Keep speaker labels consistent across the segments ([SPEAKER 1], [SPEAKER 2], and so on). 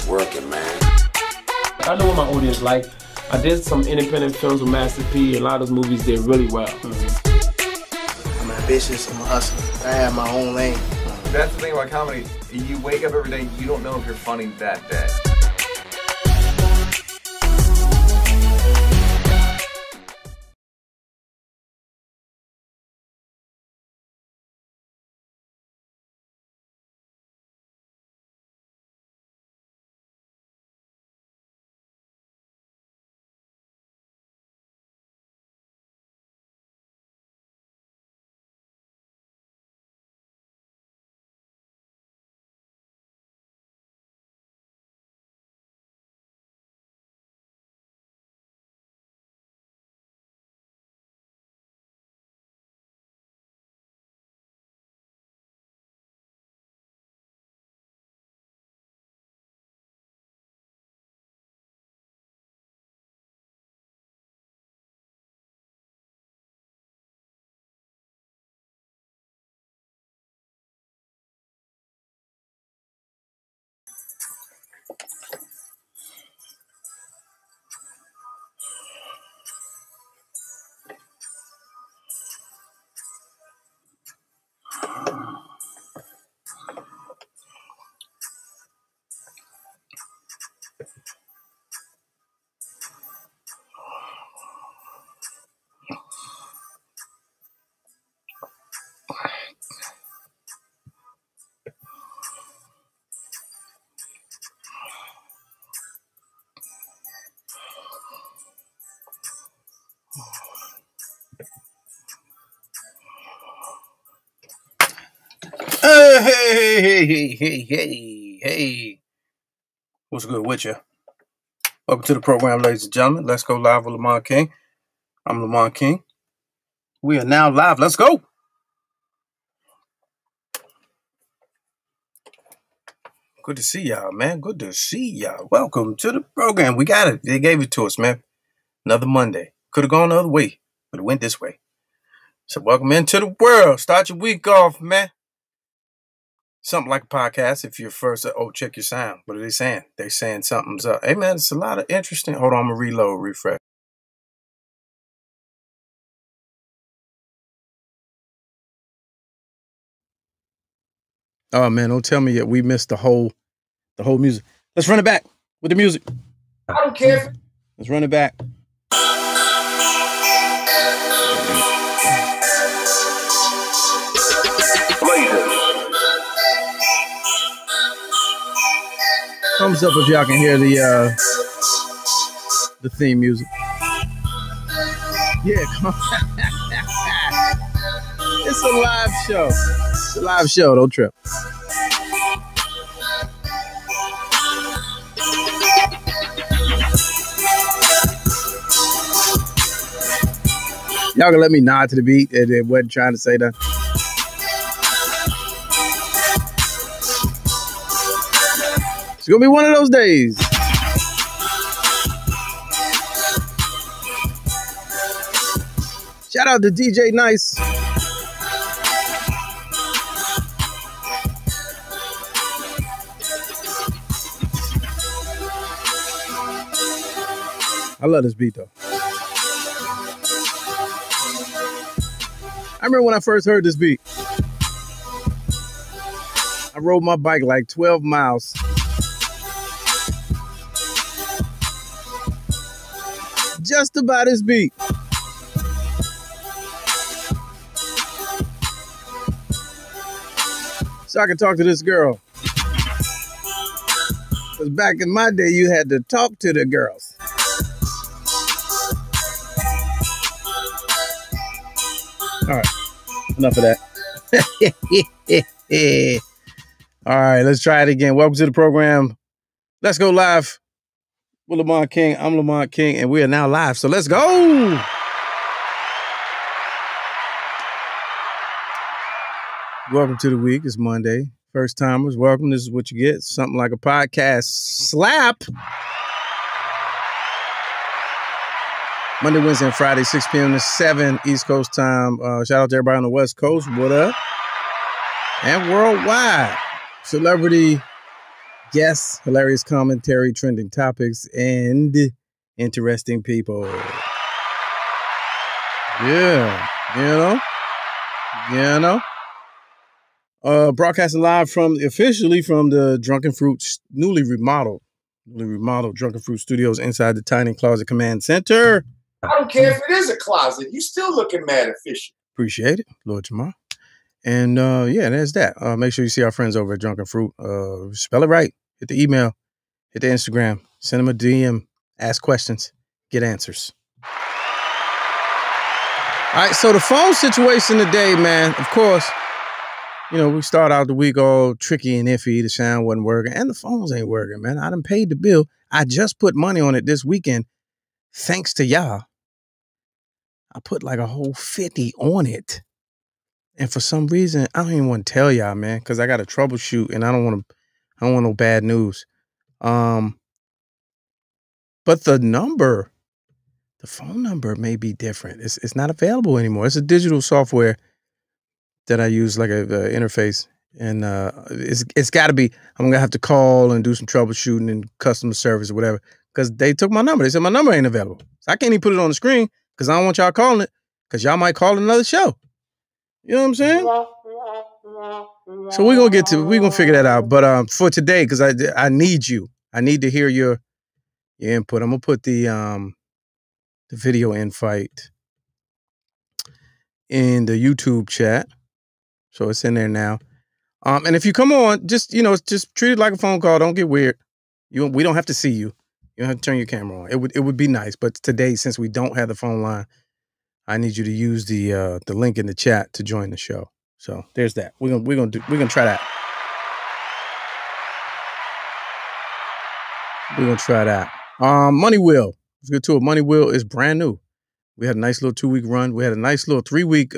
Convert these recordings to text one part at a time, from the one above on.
[SPEAKER 1] working, man.
[SPEAKER 2] I know what my audience like. I did some independent films with Master P, and a lot of those movies did really well.
[SPEAKER 3] I'm ambitious, I'm a hustler. I have my own lane.
[SPEAKER 4] That's the thing about comedy. You wake up every day, you don't know if you're funny that day.
[SPEAKER 5] Hey. What's good with you? Welcome to the program, ladies and gentlemen. Let's go live with Lamont King. I'm Lamont King. We are now live. Let's go. Good to see y'all, man. Good to see y'all. Welcome to the program. We got it. They gave it to us, man. Another Monday. Could have gone the other way, but it went this way. So welcome into the world. Start your week off, man. Something like a podcast. If you're first, check your sound. What are they saying? They're saying something's up. Hey, man, it's a lot of interesting. Hold on, I'm going to refresh. Oh, man, don't tell me yet. We missed the whole music. Let's run it back with the music.
[SPEAKER 2] I don't care.
[SPEAKER 5] Let's run it back. Thumbs up if y'all can hear the theme music. Yeah, come on. It's a live show. It's a live show. Don't trip. Y'all gonna let me nod to the beat? It wasn't trying to say that. It's gonna be one of those days. Shout out to DJ Nice. I love this beat though. I remember when I first heard this beat. I rode my bike like 12 miles. Just about this beat. So I could talk to this girl. Because back in my day, you had to talk to the girls. All right, enough of that. All right, let's try it again. Welcome to the program. Let's go live with Lamont King. I'm Lamont King, and we are now live. So let's go. Welcome to the week. It's Monday. First timers, welcome. This is what you get. Something like a podcast slap. Monday, Wednesday, and Friday, 6 p.m. to 7 East Coast time. Shout out to everybody on the West Coast. What up? And worldwide. Celebrity guests, hilarious commentary, trending topics, and interesting people. Yeah, you know. Broadcasting live officially from the Drunken Fruit's newly remodeled Drunken Fruit Studios inside the Tiny Closet Command Center.
[SPEAKER 1] I don't care if it is a closet. You still looking mad efficient.
[SPEAKER 5] Appreciate it, Lord Jamar. And yeah, there's that. Make sure you see our friends over at Drunken Fruit. Spell it right. Hit the email. Hit the Instagram. Send them a DM. Ask questions. Get answers. All right, so the phone situation today, man, of course, you know, we start out the week all tricky and iffy. The sound wasn't working, and the phones ain't working, man. I done paid the bill. I just put money on it this weekend. Thanks to y'all. I put like a whole 50 on it. And for some reason, I don't even want to tell y'all, man, because I got to troubleshoot and I don't want no bad news. But the phone number may be different. It's not available anymore. It's a digital software that I use, like a interface, and it's got to be. I'm gonna have to call and do some troubleshooting and customer service or whatever, because they took my number. They said my number ain't available, so I can't even put it on the screen because I don't want y'all calling it, because y'all might call another show. You know what I'm saying? So we're gonna figure that out. But for today, because I need you. I need to hear your input. I'm gonna put the video invite in the YouTube chat. So it's in there now. And if you come on, just treat it like a phone call. Don't get weird. We don't have to see you. You don't have to turn your camera on. It would be nice. But today, since we don't have the phone line, I need you to use the link in the chat to join the show. So there's that. We're gonna try that. We're gonna try that. Money Wheel. Let's get to it. Money Wheel is brand new. We had a nice little 2-week run. We had a nice little 3-week.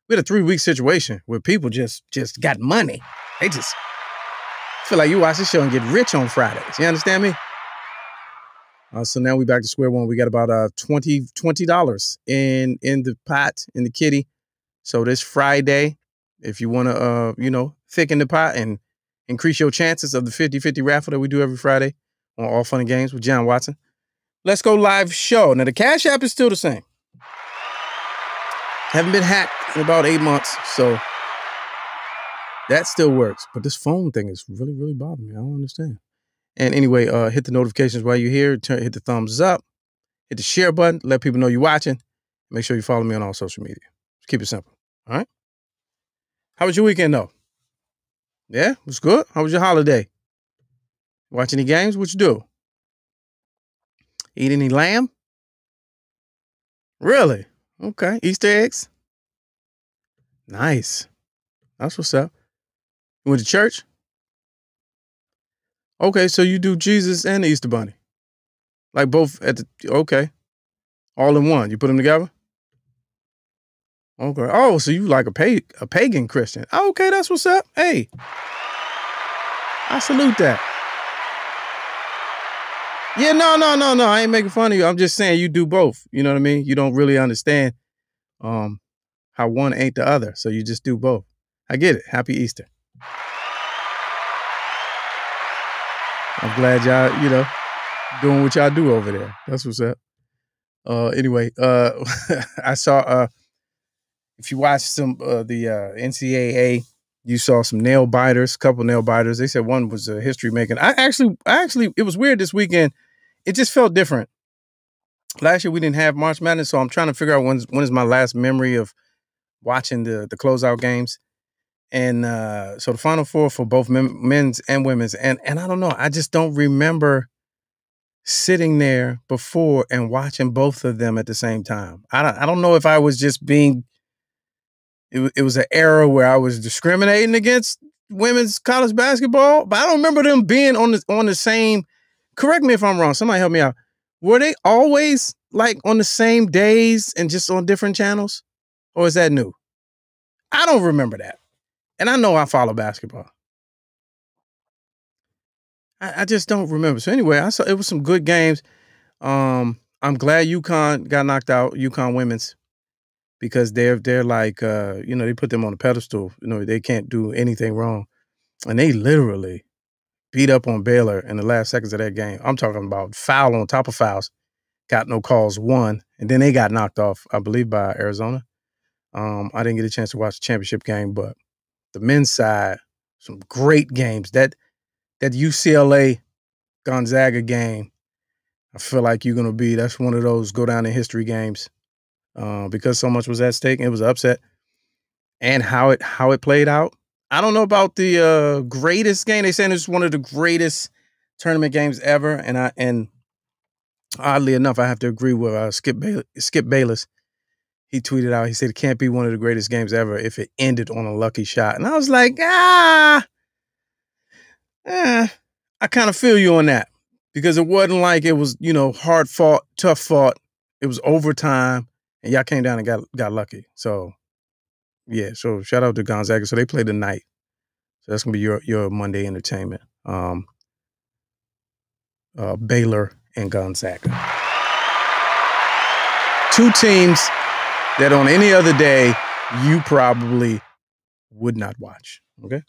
[SPEAKER 5] We had a 3-week situation where people just got money. They just feel like you watch the show and get rich on Fridays. You understand me? So now we back to square one. We got about $20 in the pot, in the kitty. So this Friday, if you want to thicken the pot and increase your chances of the 50-50 raffle that we do every Friday on All Fun and Games with John Watson, Let's Go Live Show. Now the Cash App is still the same. Haven't been hacked in about 8 months, so that still works. But this phone thing is really, really bothering me. I don't understand. And anyway, hit the notifications while you're here. Hit the thumbs up. Hit the share button. Let people know you're watching. Make sure you follow me on all social media. Just keep it simple. All right? How was your weekend, though? Yeah? It was good? How was your holiday? Watch any games? What you do? Eat any lamb? Really? Okay. Easter eggs? Nice. That's what's up. You went to church? Okay, so you do Jesus and the Easter Bunny. Like both okay. All in one. You put them together? Okay. Oh, so you like a pagan Christian. Okay, that's what's up. Hey. I salute that. Yeah, no. I ain't making fun of you. I'm just saying you do both. You know what I mean? You don't really understand how one ain't the other. So you just do both. I get it. Happy Easter. I'm glad y'all, doing what y'all do over there. That's what's up. Anyway, I saw if you watched some the NCAA, you saw some nail biters, couple nail biters. They said one was history making. I actually, it was weird this weekend. It just felt different. Last year we didn't have March Madness, so I'm trying to figure out when is my last memory of watching the closeout games. And so the Final Four for both men's and women's, and I don't know, I just don't remember sitting there before and watching both of them at the same time. I don't know if I was just being. It was an era where I was discriminating against women's college basketball, but I don't remember them being on the same. Correct me if I'm wrong. Somebody help me out. Were they always like on the same days and just on different channels, or is that new? I don't remember that. And I know I follow basketball. I just don't remember. So anyway, I saw it was some good games. I'm glad UConn got knocked out, UConn women's, because they're like, they put them on a pedestal. They can't do anything wrong. And they literally beat up on Baylor in the last seconds of that game. I'm talking about foul on top of fouls. Got no calls, won, and then they got knocked off, I believe, by Arizona. I didn't get a chance to watch the championship game, but the men's side, some great games. That UCLA Gonzaga game, I feel like that's one of those go down in history games because so much was at stake and it was an upset. And how it played out. I don't know about the greatest game. They saying it's one of the greatest tournament games ever, and oddly enough, I have to agree with Skip Bayless. He tweeted out, he said it can't be one of the greatest games ever if it ended on a lucky shot. And I was like, I kind of feel you on that because it wasn't like it was, hard fought, tough fought. It was overtime, and y'all came down and got lucky. So, yeah, so shout out to Gonzaga. So they play tonight. So that's going to be your Monday entertainment. Baylor and Gonzaga. Two teams that on any other day you probably would not watch. Okay?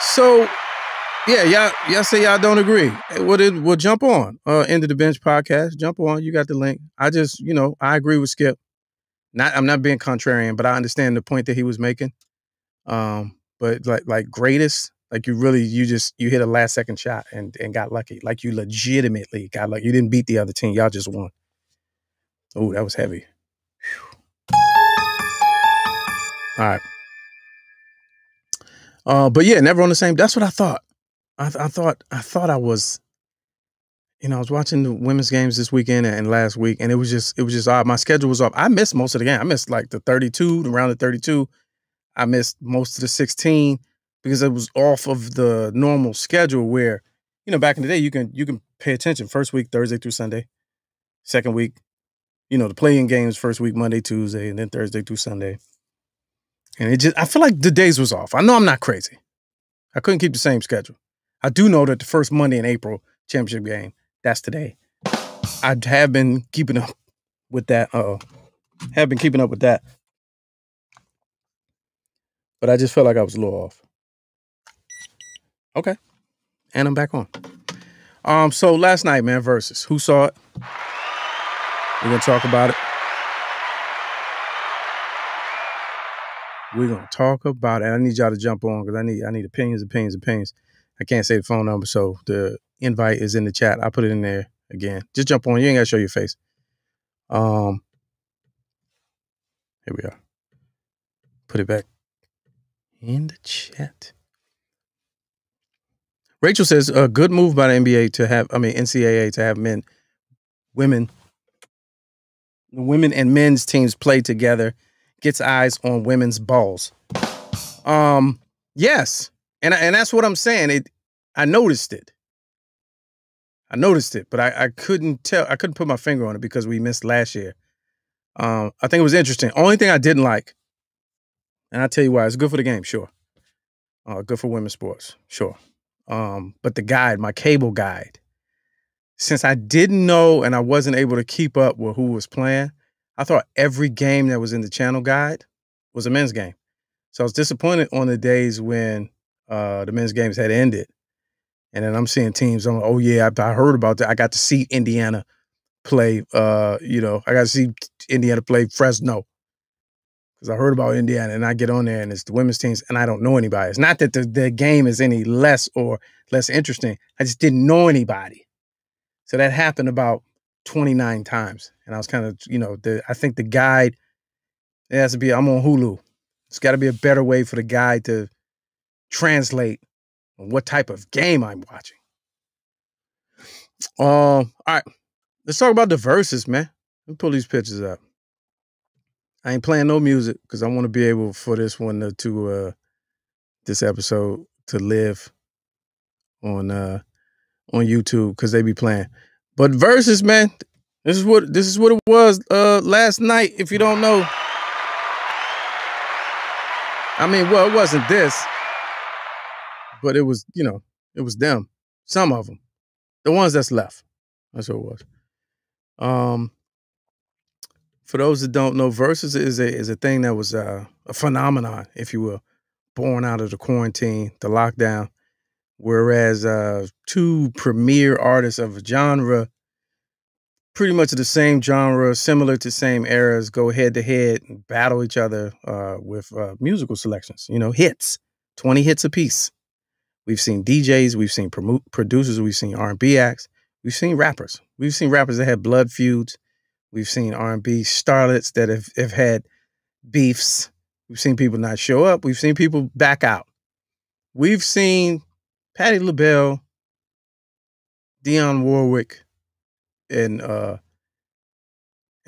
[SPEAKER 5] So, yeah, y'all say y'all don't agree. We'll jump on. End of the Bench podcast. Jump on. You got the link. I just, I agree with Skip. I'm not being contrarian, but I understand the point that he was making. But like greatest, like you hit a last second shot and got lucky. Like you legitimately got lucky. You didn't beat the other team. Y'all just won. Oh, that was heavy. Whew. All right. But yeah, never on the same. That's what I thought. I thought I was, I was watching the women's games this weekend and last week, and it was just odd. My schedule was off. I missed most of the game. I missed like the round of 32. I missed most of the 16 because it was off of the normal schedule where, back in the day, you can pay attention. First week, Thursday through Sunday. Second week, the play-in games, first week, Monday, Tuesday, and then Thursday through Sunday. And I feel like the days was off. I know I'm not crazy. I couldn't keep the same schedule. I do know that the first Monday in April championship game, that's today. I have been keeping up with that. But I just felt like I was a little off. Okay. And I'm back on. So last night, man, Verzuz. Who saw it? We're going to talk about it. We're going to talk about it. I need y'all to jump on because I need opinions. I can't say the phone number, so the invite is in the chat. I'll put it in there again. Just jump on. You ain't got to show your face. Here we are. Put it back in the chat. Rachel says a good move by the NCAA to have women and men's teams play together, gets eyes on women's balls. Yes. And that's what I'm saying. I noticed it, but I couldn't tell. I couldn't put my finger on it because we missed last year. I think it was interesting. Only thing I didn't like, and I'll tell you why. It's good for the game, sure. Good for women's sports, sure. But the guide, my cable guide, since I didn't know and I wasn't able to keep up with who was playing, I thought every game that was in the channel guide was a men's game. So I was disappointed on the days when the men's games had ended. And then I'm seeing teams, I'm like, oh yeah, I heard about that. I got to see Indiana play, I got to see Indiana play Fresno. Because I heard about Indiana and I get on there and it's the women's teams and I don't know anybody. It's not that the game is any less or less interesting. I just didn't know anybody. So that happened about 29 times. And I was kind of, I think the guide, it has to be, I'm on Hulu. It's got to be a better way for the guide to translate what type of game I'm watching. All right. Let's talk about the Verzuz, man. Let me pull these pictures up. I ain't playing no music because I want to be able for this one this episode to live on YouTube because they be playing. But Verzuz, man, this is what it was last night. If you don't know, it wasn't this, but it was it was them. Some of them, the ones that's left. That's what it was. For those that don't know, Verzuz is a thing that was a phenomenon, if you will, born out of the quarantine, the lockdown, whereas two premier artists of a genre, pretty much the same genre, similar to same eras, go head to head and battle each other with musical selections, hits, 20 hits apiece. We've seen DJs, we've seen producers, we've seen R&B acts, we've seen rappers. We've seen rappers that had blood feuds. We've seen R&B starlets that have had beefs. We've seen people not show up. We've seen people back out. We've seen Patti LaBelle, Dionne Warwick, and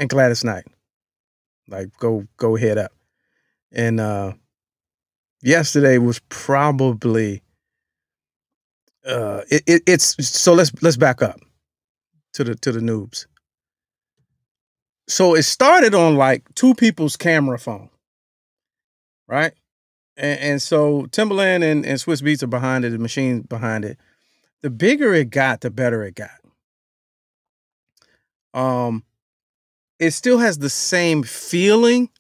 [SPEAKER 5] Gladys Knight like go head up. And yesterday was probably it's so let's back up to the noobs. So it started on like two people's camera phone, right? And so Timbaland and Swiss Beats are behind it, the machine behind it. The bigger it got, the better it got. It still has the same feeling,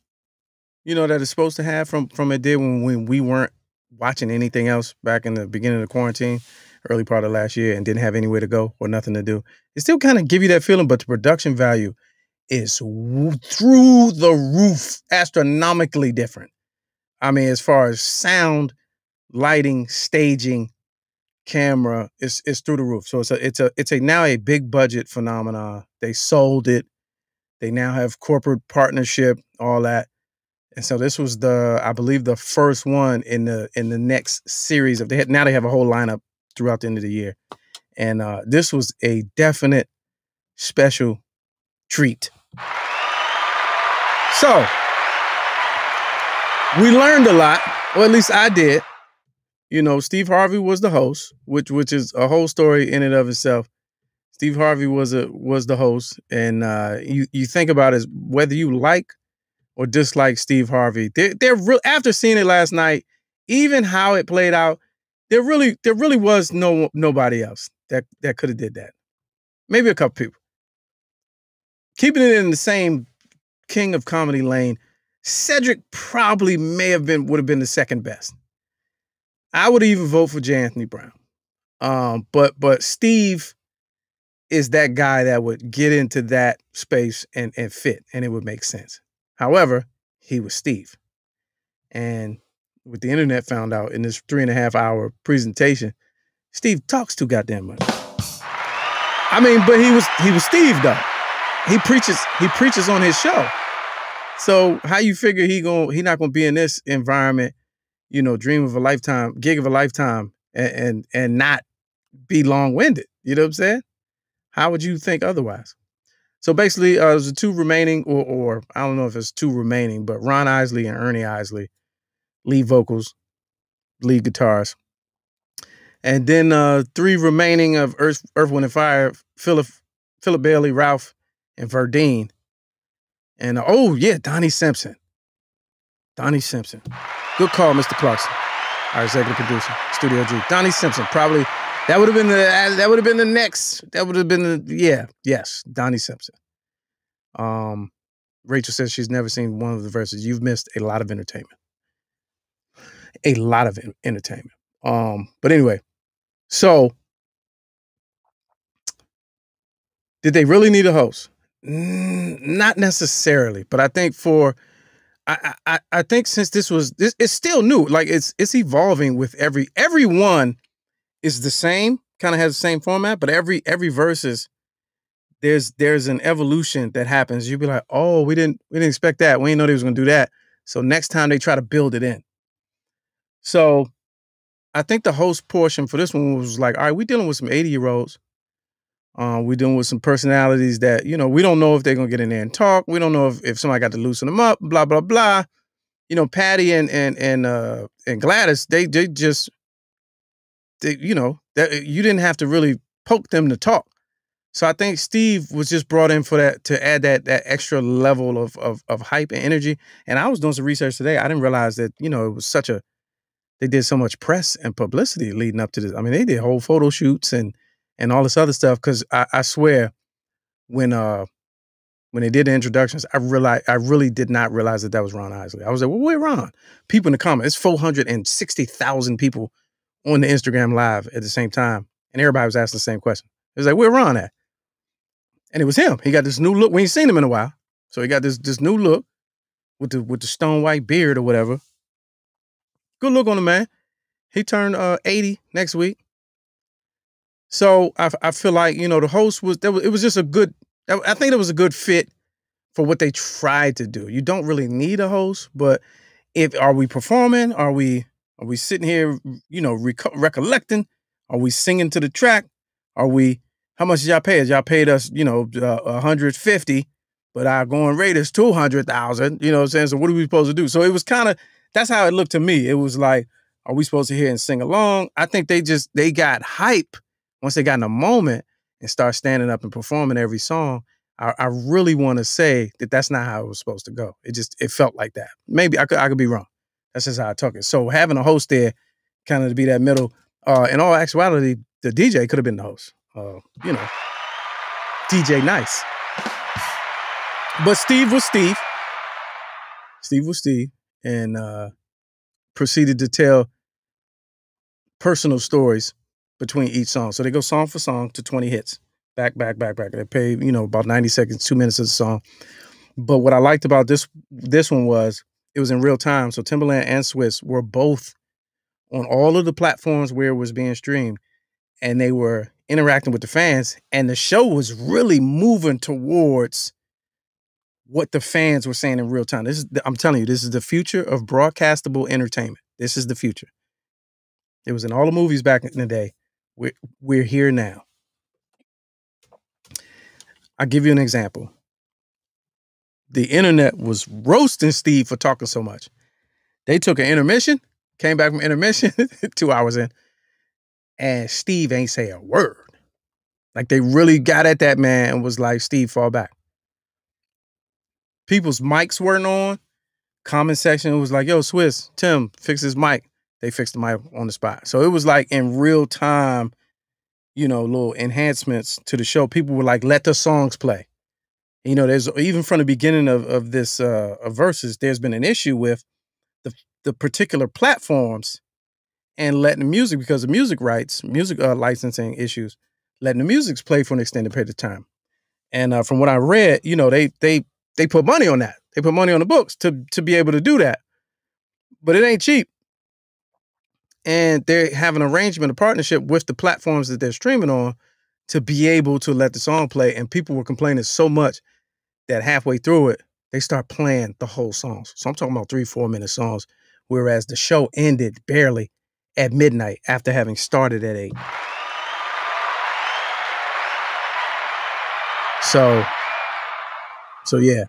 [SPEAKER 5] that it's supposed to have from it did when we weren't watching anything else back in the beginning of the quarantine, early part of last year, and didn't have anywhere to go or nothing to do. It still kind of give you that feeling, but the production value is through the roof, astronomically different. I mean, as far as sound, lighting, staging, camera, it's through the roof. So it's now a big budget phenomenon. They sold it. They now have corporate partnership, all that. And so this was I believe the first one in the next series now they have a whole lineup throughout the end of the year. And this was a definite special treat. So we learned a lot, or at least I did. Steve Harvey was the host, which is a whole story in and of itself. Steve Harvey was the host, and you think about it, whether you like or dislike Steve Harvey, they're after seeing it last night, even how it played out, there really was nobody else that could have did that. Maybe a couple people. Keeping it in the same king of comedy lane, Cedric probably would have been the second best. I would even vote for J. Anthony Brown. But Steve is that guy that would get into that space and fit, and it would make sense. However, he was Steve. And what the internet found out in this 3.5-hour presentation, Steve talks too goddamn much. I mean, but he was Steve though. He preaches on his show. So how you figure he not gonna be in this environment, dream of a lifetime, gig of a lifetime, and not be long-winded? You know what I'm saying? How would you think otherwise? So basically, there's the two remaining, or I don't know if it's two remaining, but Ron Isley and Ernie Isley, lead vocals, lead guitars. And then three remaining of Earth, Wind & Fire, Philip Bailey, Ralph, and Verdine. And Donnie Simpson. Donnie Simpson. Good call, Mr. Clarkson, our executive producer, Studio G. Donnie Simpson, probably. That would have been the next. That would have been yes, Donnie Simpson. Rachel says she's never seen one of the verses. You've missed a lot of entertainment. A lot of entertainment. But anyway, so did they really need a host? Not necessarily, but I think I think since this it's still new. Like it's evolving with everyone is the same, kind of has the same format, but every verses there's an evolution that happens. You'll be like, oh, we didn't expect that. We didn't know they was gonna do that. So next time they try to build it in. So I think the host portion for this one was like, all right, we're dealing with some 80-year-olds. We're dealing with some personalities that, we don't know if they're gonna get in there and talk. We don't know if somebody got to loosen them up, blah, blah, blah. Patty and Gladys, they that you didn't have to really poke them to talk. So I think Steve was just brought in for that, to add that extra level of hype and energy. And I was doing some research today. I didn't realize that, it was they did so much press and publicity leading up to this. I mean, they did whole photo shoots and all this other stuff. Cause I swear when when they did the introductions, I really did not realize that was Ron Isley. I was like, well, where Ron? People in the comments, it's 460,000 people on the Instagram live at the same time. And everybody was asking the same question. It was like, where Ron at? And it was him. He got this new look. We ain't seen him in a while. So he got this new look with the stone white beard or whatever. Good look on the man. He turned 80 next week. So I feel like, you know, the host it was just a good, I think it was a good fit for what they tried to do. You don't really need a host, but are we performing? Are we sitting here, you know, recollecting? Are we singing to the track? How much did y'all pay us? Y'all paid us, you know, 150, but our going rate is 200,000, you know what I'm saying? So what are we supposed to do? So it was kind of, that's how it looked to me. It was like, are we supposed to hear and sing along? I think they got hype once they got in a moment and start standing up and performing every song. I really want to say that that's not how it was supposed to go. It felt like that. Maybe I could be wrong. That's just how I took it. So having a host there, kind of to be that middle, in all actuality, the DJ could have been the host. You know, DJ Nice. But Steve was Steve. Steve was Steve, and proceeded to tell personal stories between each song. So they go song for song to 20 hits. Back. They pay, you know, about 90 seconds, 2 minutes of the song. But what I liked about this one was it was in real time. So Timbaland and Swiss were both on all of the platforms where it was being streamed, and they were interacting with the fans, and the show was really moving towards what the fans were saying in real time. I'm telling you, this is the future of broadcastable entertainment. This is the future. It was in all the movies back in the day. We're here now. I'll give you an example. The internet was roasting Steve for talking so much. They took an intermission, came back from intermission 2 hours in, and Steve ain't say a word. Like, they really got at that man and was like, Steve, fall back. People's mics weren't on. Comment section was like, yo, Swiss, Tim, fix his mic. They fixed the mic on the spot. So it was like in real time, you know, little enhancements to the show. People were like, let the songs play. You know, there's even from the beginning of this of Verzuz, there's been an issue with the particular platforms and letting the music, because of music rights, licensing issues, letting the music play for an extended period of time. And from what I read, you know, they put money on that. They put money on the books to be able to do that. But it ain't cheap. And they have an arrangement, a partnership with the platforms that they're streaming on to be able to let the song play. And people were complaining so much that halfway through it, they start playing the whole songs. So I'm talking about 3-4 minute songs, whereas the show ended barely at midnight after having started at 8. So yeah.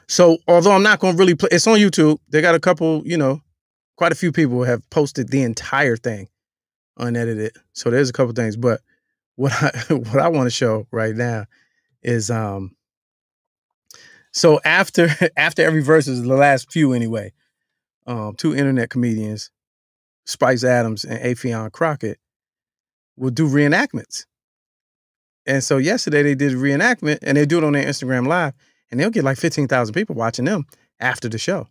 [SPEAKER 5] So although I'm not going to really play, it's on YouTube. They got a couple, you know, quite a few people have posted the entire thing unedited. So there's a couple things, but what I want to show right now is so after every Verzuz, the last few anyway, 2 internet comedians, Spice Adams and Affion Crockett, will do reenactments. And so yesterday they did a reenactment, and they do it on their Instagram Live, and they'll get like 15,000 people watching them after the show.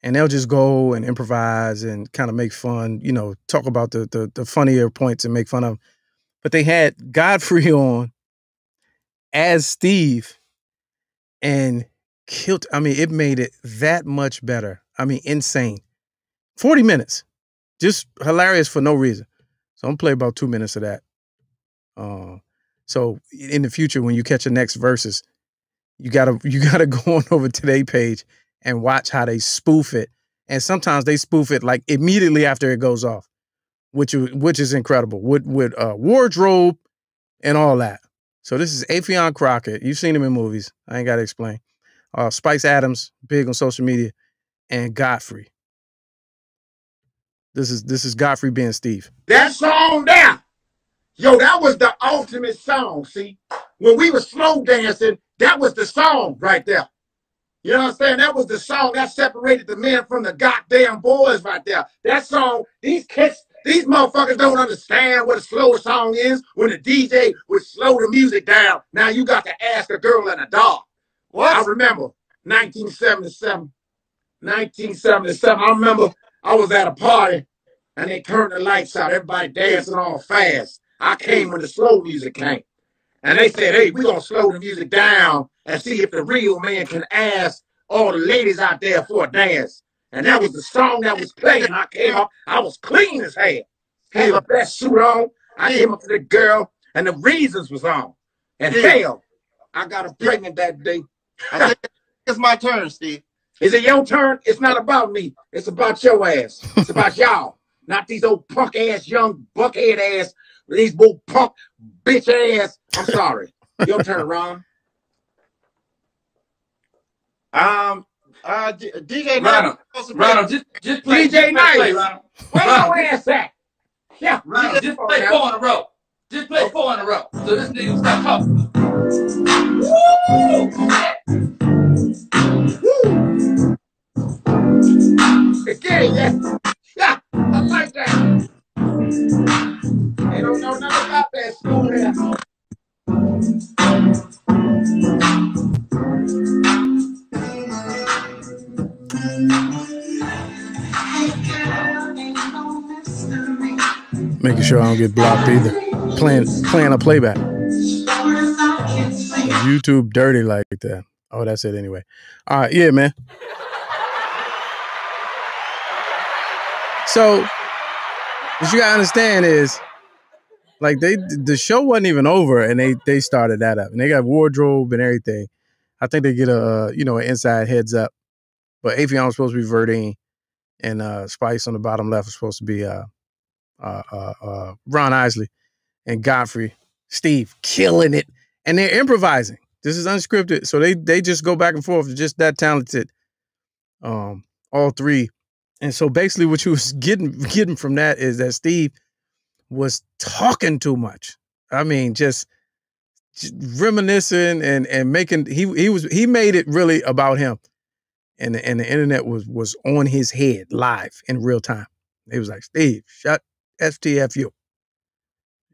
[SPEAKER 5] And they'll just go and improvise and kind of make fun, you know, talk about the funnier points and make fun of them. But they had Godfrey on as Steve and killed. I mean, it made it that much better. I mean, insane. 40 minutes. Just hilarious for no reason. So I'm going to play about 2 minutes of that. So in the future, when you catch the next Verzuz, you gotta go on over to their page and watch how they spoof it. And sometimes they spoof it like immediately after it goes off, which is incredible with wardrobe and all that. So this is Affion Crockett. You've seen him in movies. I ain't got to explain. Spice Adams, big on social media, and Godfrey. This is Godfrey being Steve.
[SPEAKER 1] That song there, yo, that was the ultimate song. See, when we were slow dancing, that was the song right there. You know what I'm saying? That was the song that separated the men from the goddamn boys right there. That song, these cats These motherfuckers don't understand what a slow song is when the DJ would slow the music down. Now you got to ask a girl in a dog.
[SPEAKER 3] What?
[SPEAKER 1] I remember 1977. 1977. I remember I was at a party and they turned the lights out. Everybody dancing all fast. I came when the slow music came. And they said, hey, we're going to slow the music down and see if the real man can ask all the ladies out there for a dance. And that was the song that was playing. I came up, I was clean as hell. Had my best suit on. I came up to the girl, and the Reasons was on. And hell, I got her pregnant that day.
[SPEAKER 3] I think it's my turn, Steve.
[SPEAKER 1] Is it your turn? It's not about me. It's about your ass. It's about y'all. Not these old punk ass, young buckhead ass, these old punk bitch ass. I'm sorry. Your turn, Ron.
[SPEAKER 3] DJ
[SPEAKER 2] Ronald, just play.
[SPEAKER 1] DJ Nice.
[SPEAKER 2] Ronald.
[SPEAKER 1] Where your ass at? Yeah.
[SPEAKER 2] Ronald, just play 4 in a row. Just play 4 in a row. So this nigga stop talking.
[SPEAKER 1] Again, yeah. Yeah, I like that. They don't know nothing about that school there.
[SPEAKER 6] Making sure I don't get blocked either. Playing a playback. YouTube dirty like that. Oh, that's it anyway. All right, yeah, man. So what you gotta understand is, like, the show wasn't even over, and they started that up, and they got wardrobe and everything. I think they get a an inside heads up, but Afion was supposed to be Verdine, and Spice on the bottom left was supposed to be Ron Isley, and Godfrey, Steve, killing it, and they're improvising. This is unscripted, so they just go back and forth. They're just that talented, all three. And so basically what you was getting from that is that Steve was talking too much. I mean, just reminiscing and making he made it really about him. And the internet was on his head live in real time. He was like, Steve, shut STFU.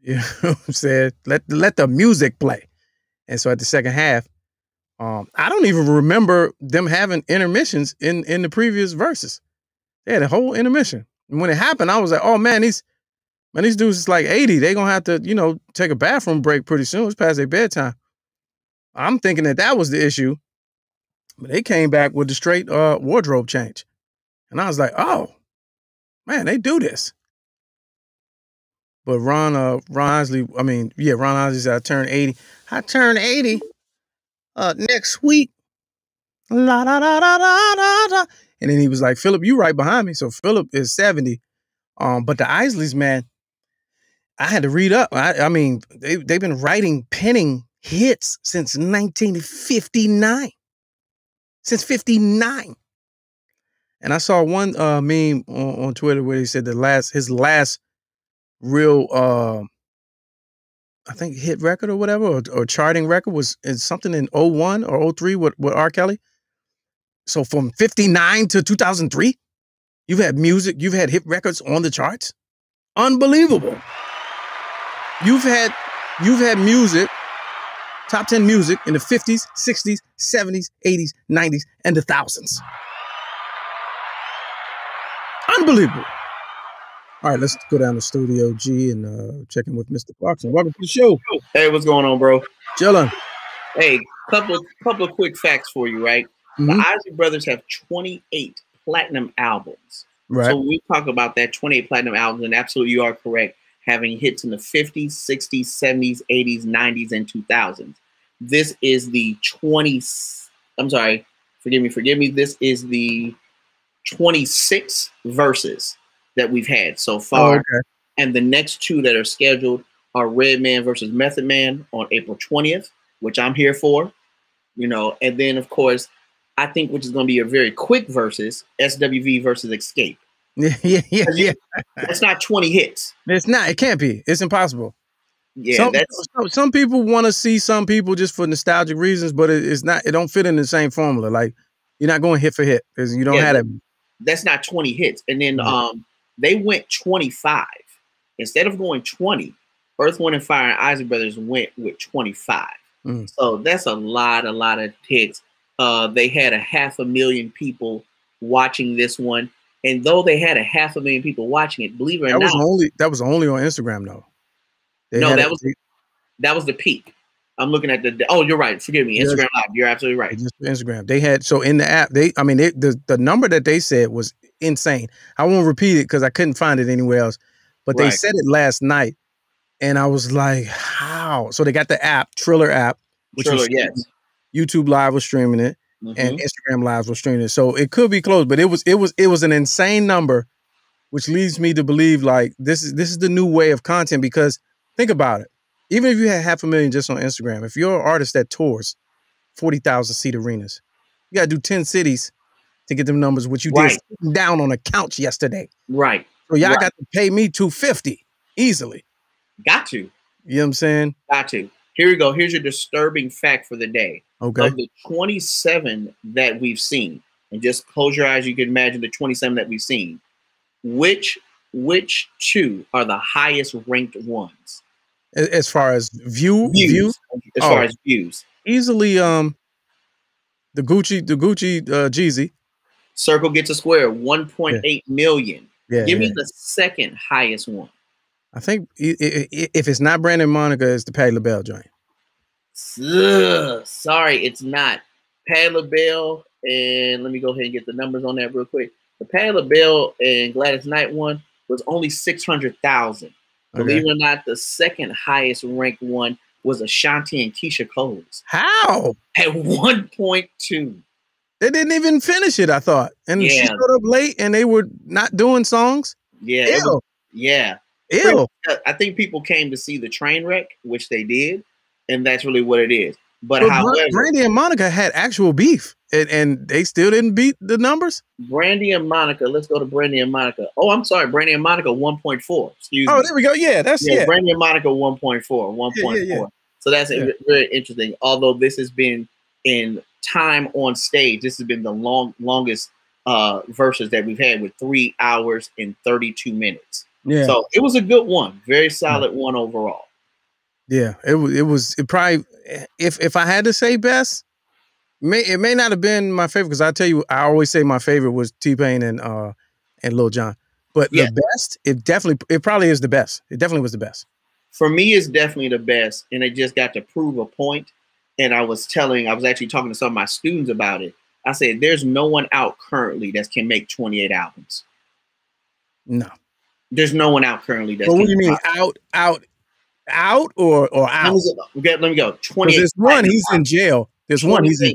[SPEAKER 6] You know what I'm saying? Let the music play. And so at the second half, I don't even remember them having intermissions in the previous verses. They had a whole intermission. And when it happened, I was like, oh man, these dudes is like 80. They're gonna have to, take a bathroom break pretty soon. It's past their bedtime. I'm thinking that was the issue. But they came back with the straight wardrobe change. And I was like, oh, man, they do this. But Ron Isley said I turned 80. I turned 80 next week. La da da da da da da. And then he was like, Philip, you right behind me. So Philip is 70. But the Isleys, man, I had to read up. I mean, they've been penning hits since 1959. Since 59. And I saw one meme on Twitter where he said his last real I think hit record or whatever, or charting record was something in 01 or 03 with R. Kelly. So from 59 to 2003, you've had hit records on the charts. Unbelievable. You've had music, top 10 music in the 50s, 60s, 70s, 80s, 90s, and the thousands. Unbelievable. All right, let's go down to Studio G and check in with Mr. Clarkson. Welcome to the show.
[SPEAKER 7] Hey, what's going on, bro?
[SPEAKER 6] Chillin'.
[SPEAKER 7] Hey, couple of quick facts for you, right?
[SPEAKER 6] Mm-hmm.
[SPEAKER 7] The Isley Brothers have 28 platinum albums.
[SPEAKER 6] Right.
[SPEAKER 7] So when we talk about that 28 platinum albums, and absolutely you are correct, having hits in the 50s, 60s, 70s, 80s, 90s, and 2000s. This is the forgive me. This is the 26 verses that we've had so far.
[SPEAKER 6] Oh, okay.
[SPEAKER 7] And the next two that are scheduled are Redman versus Method Man on April 20th, which I'm here for, and then of course, I think which is going to be a very quick versus SWV versus Escape.
[SPEAKER 6] Yeah.
[SPEAKER 7] That's not 20 hits.
[SPEAKER 6] It's not. It can't be. It's impossible.
[SPEAKER 7] Yeah,
[SPEAKER 6] some people want to see some people just for nostalgic reasons, but it's not. It don't fit in the same formula. Like you're not going hit for hit because you don't have it.
[SPEAKER 7] That's not 20 hits. And then They went 25 instead of going 20. Earth, Wind, and Fire and Isaac Brothers went with 25. So that's a lot of hits. They had 500,000 people watching this one, and though they had 500,000 people watching it, believe it or not,
[SPEAKER 6] that was only on Instagram though.
[SPEAKER 7] That was the peak. I'm looking at the. Oh, you're right. Forgive me. Instagram Live. You're absolutely right.
[SPEAKER 6] Just Instagram. They had in the app. The number that they said was insane. I won't repeat it because I couldn't find it anywhere else. But they said it last night, and I was like, "How?" So they got the app, Triller app, which was YouTube Live was streaming it, and Instagram Live was streaming it. So it could be close, but it was an insane number, which leads me to believe like this is the new way of content. Because think about it. Even if you had 500,000 just on Instagram, if you're an artist that tours 40,000 seat arenas, you got to do 10 cities to get them numbers, which you did sitting down on a couch yesterday.
[SPEAKER 7] Right.
[SPEAKER 6] So y'all got to pay me $250 easily.
[SPEAKER 7] Got to.
[SPEAKER 6] You know what I'm saying?
[SPEAKER 7] Got to. Here we go. Here's your disturbing fact for the day.
[SPEAKER 6] Okay.
[SPEAKER 7] Of the 27 that we've seen, and just close your eyes, you can imagine the 27 that we've seen. Which two are the highest ranked ones?
[SPEAKER 6] As far as views?
[SPEAKER 7] As far as views.
[SPEAKER 6] Easily the Gucci Jeezy.
[SPEAKER 7] Circle Gets a Square, 1.8 million. Give me the second highest one.
[SPEAKER 6] I think if it's not Brandy and Monica, it's the Patti LaBelle joint.
[SPEAKER 7] Sorry, it's not. Patti LaBelle, and let me go ahead and get the numbers on that real quick. The Patti LaBelle and Gladys Knight one was only 600,000. Believe it or not, the second highest ranked one was Ashanti and Keisha Cole's.
[SPEAKER 6] How?
[SPEAKER 7] At 1.2.
[SPEAKER 6] They didn't even finish it, I thought. And she showed up late and they were not doing songs.
[SPEAKER 7] Yeah.
[SPEAKER 6] Ew.
[SPEAKER 7] Ew. I think people came to see the train wreck, which they did. And that's really what it is. But however,
[SPEAKER 6] Brandy and Monica had actual beef, and they still didn't beat the numbers.
[SPEAKER 7] Brandy and Monica. Let's go to Brandy and Monica. Oh, I'm sorry. Brandy and Monica 1.4. Excuse me.
[SPEAKER 6] Oh, there we go. Yeah,
[SPEAKER 7] Brandy and Monica 1.4. 1.4. Yeah. So that's very interesting. Although this has been in time on stage, this has been the longest verses that we've had with 3 hours and 32 minutes. Yeah. So it was a good one. Very solid one overall.
[SPEAKER 6] Yeah, it probably, if I had to say best, it may not have been my favorite, because I tell you, I always say my favorite was T-Pain and Lil Jon. But the best, it probably is the best. It definitely was the best.
[SPEAKER 7] For me, it's definitely the best, and it just got to prove a point. And I was actually talking to some of my students about it. I said, there's no one out currently that can make 28 albums.
[SPEAKER 6] No.
[SPEAKER 7] There's no one out currently that.
[SPEAKER 6] What do you mean out or out?
[SPEAKER 7] Let me go. 28.
[SPEAKER 6] There's one, he's in jail. There's one, he's in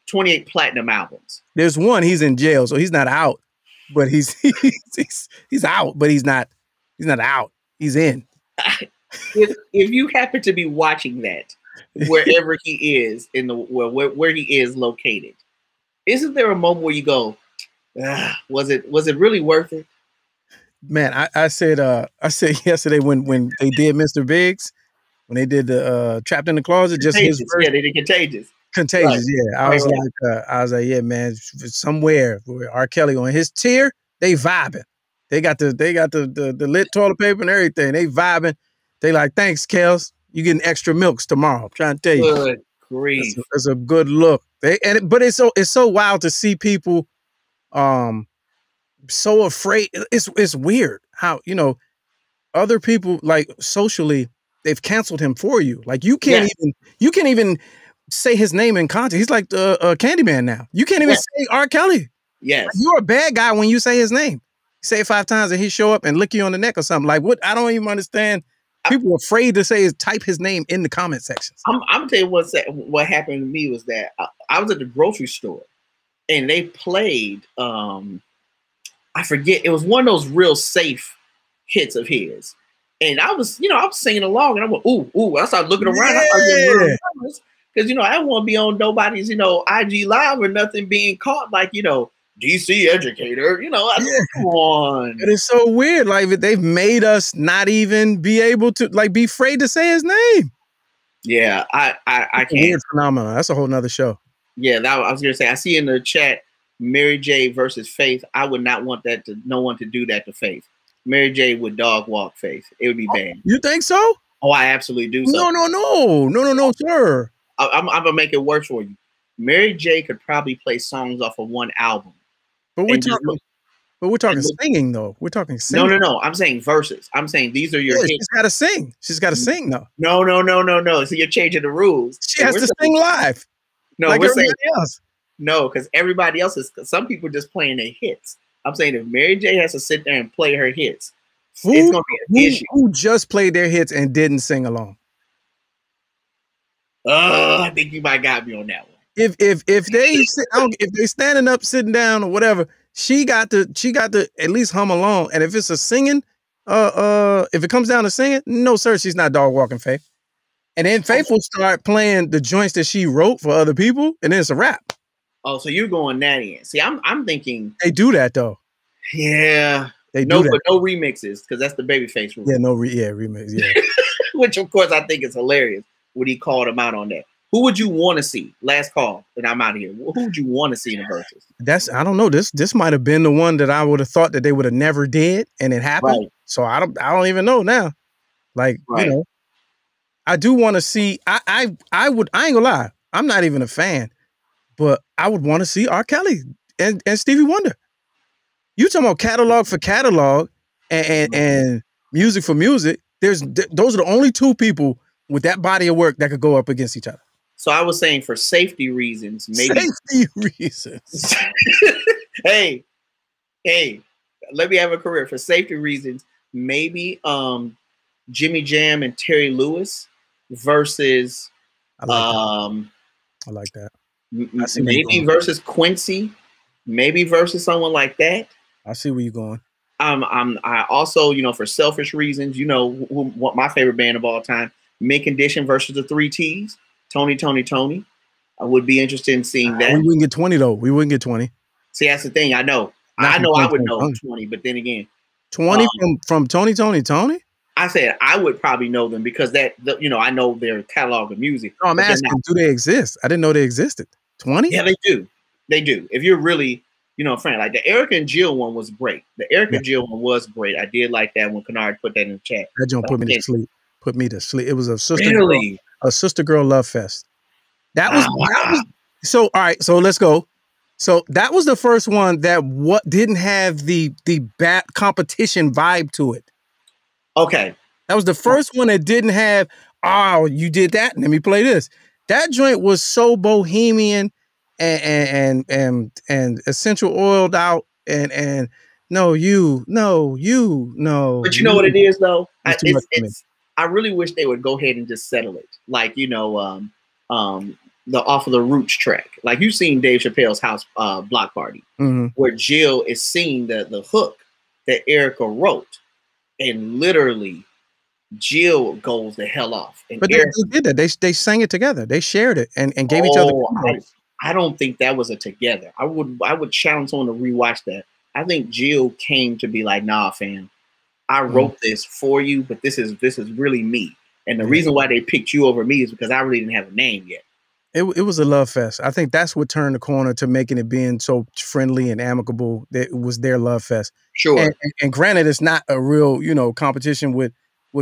[SPEAKER 7] 28 platinum albums.
[SPEAKER 6] There's one, he's in jail, so he's not out, but he's out, but he's not out. He's in.
[SPEAKER 7] If you happen to be watching that, wherever he is where he is located, isn't there a moment where you go, was it really worth it?
[SPEAKER 6] Man, I said yesterday when they did Mr. Biggs, when they did the Trapped in the Closet, just his verse.
[SPEAKER 7] Yeah, they did Contagious.
[SPEAKER 6] Right. Yeah. I was like, yeah, man, somewhere where R. Kelly on his tier, they vibing. They got the lit toilet paper and everything. They vibing. They like, thanks, Kels. You getting extra milks tomorrow. I'm trying to tell you.
[SPEAKER 7] Good grief.
[SPEAKER 6] It's a good look. But it's so wild to see people so afraid. It's weird how, other people, like, socially, they've canceled him for you. Like, you can't even say his name in context. He's like Candyman now. You can't even say R. Kelly.
[SPEAKER 7] Yes.
[SPEAKER 6] Like, you're a bad guy when you say his name. Say it 5 times and he show up and lick you on the neck or something. Like, what? I don't even understand. People are afraid to type his name in the comment sections.
[SPEAKER 7] I'm gonna tell you what happened to me was that I was at the grocery store and they played I forget, it was one of those real safe hits of his. And I was singing along and I went, ooh. I started looking around.
[SPEAKER 6] Yeah.
[SPEAKER 7] Because, I don't want to be on nobody's, IG Live or nothing being caught like, DC educator, come on.
[SPEAKER 6] But it's so weird. Like, they've made us not even be able to, like, be afraid to say his name.
[SPEAKER 7] Yeah, I can't.
[SPEAKER 6] Weird phenomenon. That's a whole nother show.
[SPEAKER 7] Yeah, I was going to say, I see in the chat, Mary J versus Faith. I would not want no one to do that to Faith. Mary J would dog walk Faith. It would be bad.
[SPEAKER 6] You think so?
[SPEAKER 7] Oh, I absolutely do. So.
[SPEAKER 6] No, sir.
[SPEAKER 7] I'm gonna make it worse for you. Mary J could probably play songs off of one album.
[SPEAKER 6] But we're talking singing though. We're talking singing.
[SPEAKER 7] No. I'm saying verses. I'm saying these are your hits.
[SPEAKER 6] She's got to sing. She's got to sing though.
[SPEAKER 7] No. So you're changing the rules.
[SPEAKER 6] She has to sing live.
[SPEAKER 7] No,
[SPEAKER 6] like
[SPEAKER 7] we're saying
[SPEAKER 6] else.
[SPEAKER 7] No, because everybody else is. Some people just playing their hits. I'm saying if Mary J has to sit there and play her hits, it's gonna be an issue.
[SPEAKER 6] Who just played their hits and didn't sing along?
[SPEAKER 7] I think you might got me on that one.
[SPEAKER 6] If they standing up, sitting down, or whatever, she got to at least hum along. And if it's a singing, if it comes down to singing, no sir, she's not dog walking Faith. And then Faith will start playing the joints that she wrote for other people, and then it's a wrap.
[SPEAKER 7] Oh, so you're going that in? See, I'm thinking
[SPEAKER 6] they do that though.
[SPEAKER 7] Yeah,
[SPEAKER 6] they do that.
[SPEAKER 7] But no remixes because that's the Babyface rule.
[SPEAKER 6] Yeah, remix. Yeah,
[SPEAKER 7] which of course I think is hilarious when he called him out on that. Who would you want to see? Last call, and I'm out of here. Who would you want to see in the verses?
[SPEAKER 6] I don't know. This might have been the one that I would have thought that they would have never did, and it happened.
[SPEAKER 7] Right.
[SPEAKER 6] So I don't even know now. Like you know, I do want to see. I ain't gonna lie. I'm not even a fan, but I would want to see R. Kelly and Stevie Wonder. You talking about catalog for catalog and music for music? Those are the only two people with that body of work that could go up against each other.
[SPEAKER 7] So I was saying for safety reasons, maybe.
[SPEAKER 6] Safety reasons.
[SPEAKER 7] hey, let me have a career. For safety reasons, maybe Jimmy Jam and Terry Lewis versus
[SPEAKER 6] I like that.
[SPEAKER 7] Maybe versus Quincy, maybe versus someone like that.
[SPEAKER 6] I see where you're going.
[SPEAKER 7] I also, for selfish reasons, what my favorite band of all time, Mint Condition versus the 3 T's, Tony. I would be interested in seeing that.
[SPEAKER 6] We wouldn't get 20 though. We wouldn't get 20.
[SPEAKER 7] See, that's the thing. I know I would know 20, but then again,
[SPEAKER 6] 20 from Tony.
[SPEAKER 7] I said I would probably know them because I know their catalog of music.
[SPEAKER 6] No, I'm asking, do they exist? I didn't know they existed. 20?
[SPEAKER 7] Yeah, they do. They do. If you're really, a friend, like the Erica and Jill one was great. The Erica and Jill one was great. I did like that when Kennard put that in the chat.
[SPEAKER 6] That joint put me to sleep. Put me to sleep. It was a sister girl love fest. That was so. All right, so let's go. So that was the first one that didn't have the bat competition vibe to it.
[SPEAKER 7] Okay,
[SPEAKER 6] that was the first one that didn't have. Oh, you did that. Let me play this. That joint was so bohemian and essential oiled out and no. But you know
[SPEAKER 7] what it is though. I really wish they would go ahead and just settle it. Like, the Off of the Roots track. Like you've seen Dave Chappelle's House Block Party, where Jill is singing the hook that Erica wrote. And literally Jill goes the hell off. And
[SPEAKER 6] but Erica, they did that. They sang it together. They shared it and gave each other.
[SPEAKER 7] I don't think that was a together. I would challenge someone to rewatch that. I think Jill came to be like, nah, fam. I wrote this for you, but this is really me. And the reason why they picked you over me is because I really didn't have a name yet.
[SPEAKER 6] It was a love fest. I think that's what turned the corner to making it being so friendly and amicable. That it was their love fest.
[SPEAKER 7] Sure.
[SPEAKER 6] And granted, it's not a real, competition with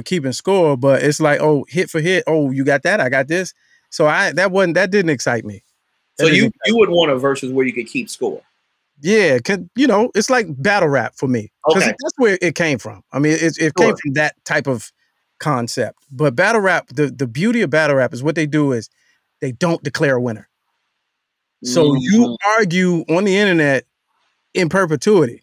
[SPEAKER 6] keeping score, but it's like, oh, hit for hit. Oh, you got that. I got this. So that didn't excite me.
[SPEAKER 7] So you would want a versus where you could keep score.
[SPEAKER 6] Yeah, it's like battle rap for me. Because that's where it came from. I mean, it came from that type of concept. But battle rap, the beauty of battle rap is what they do is they don't declare a winner. So you argue on the internet in perpetuity.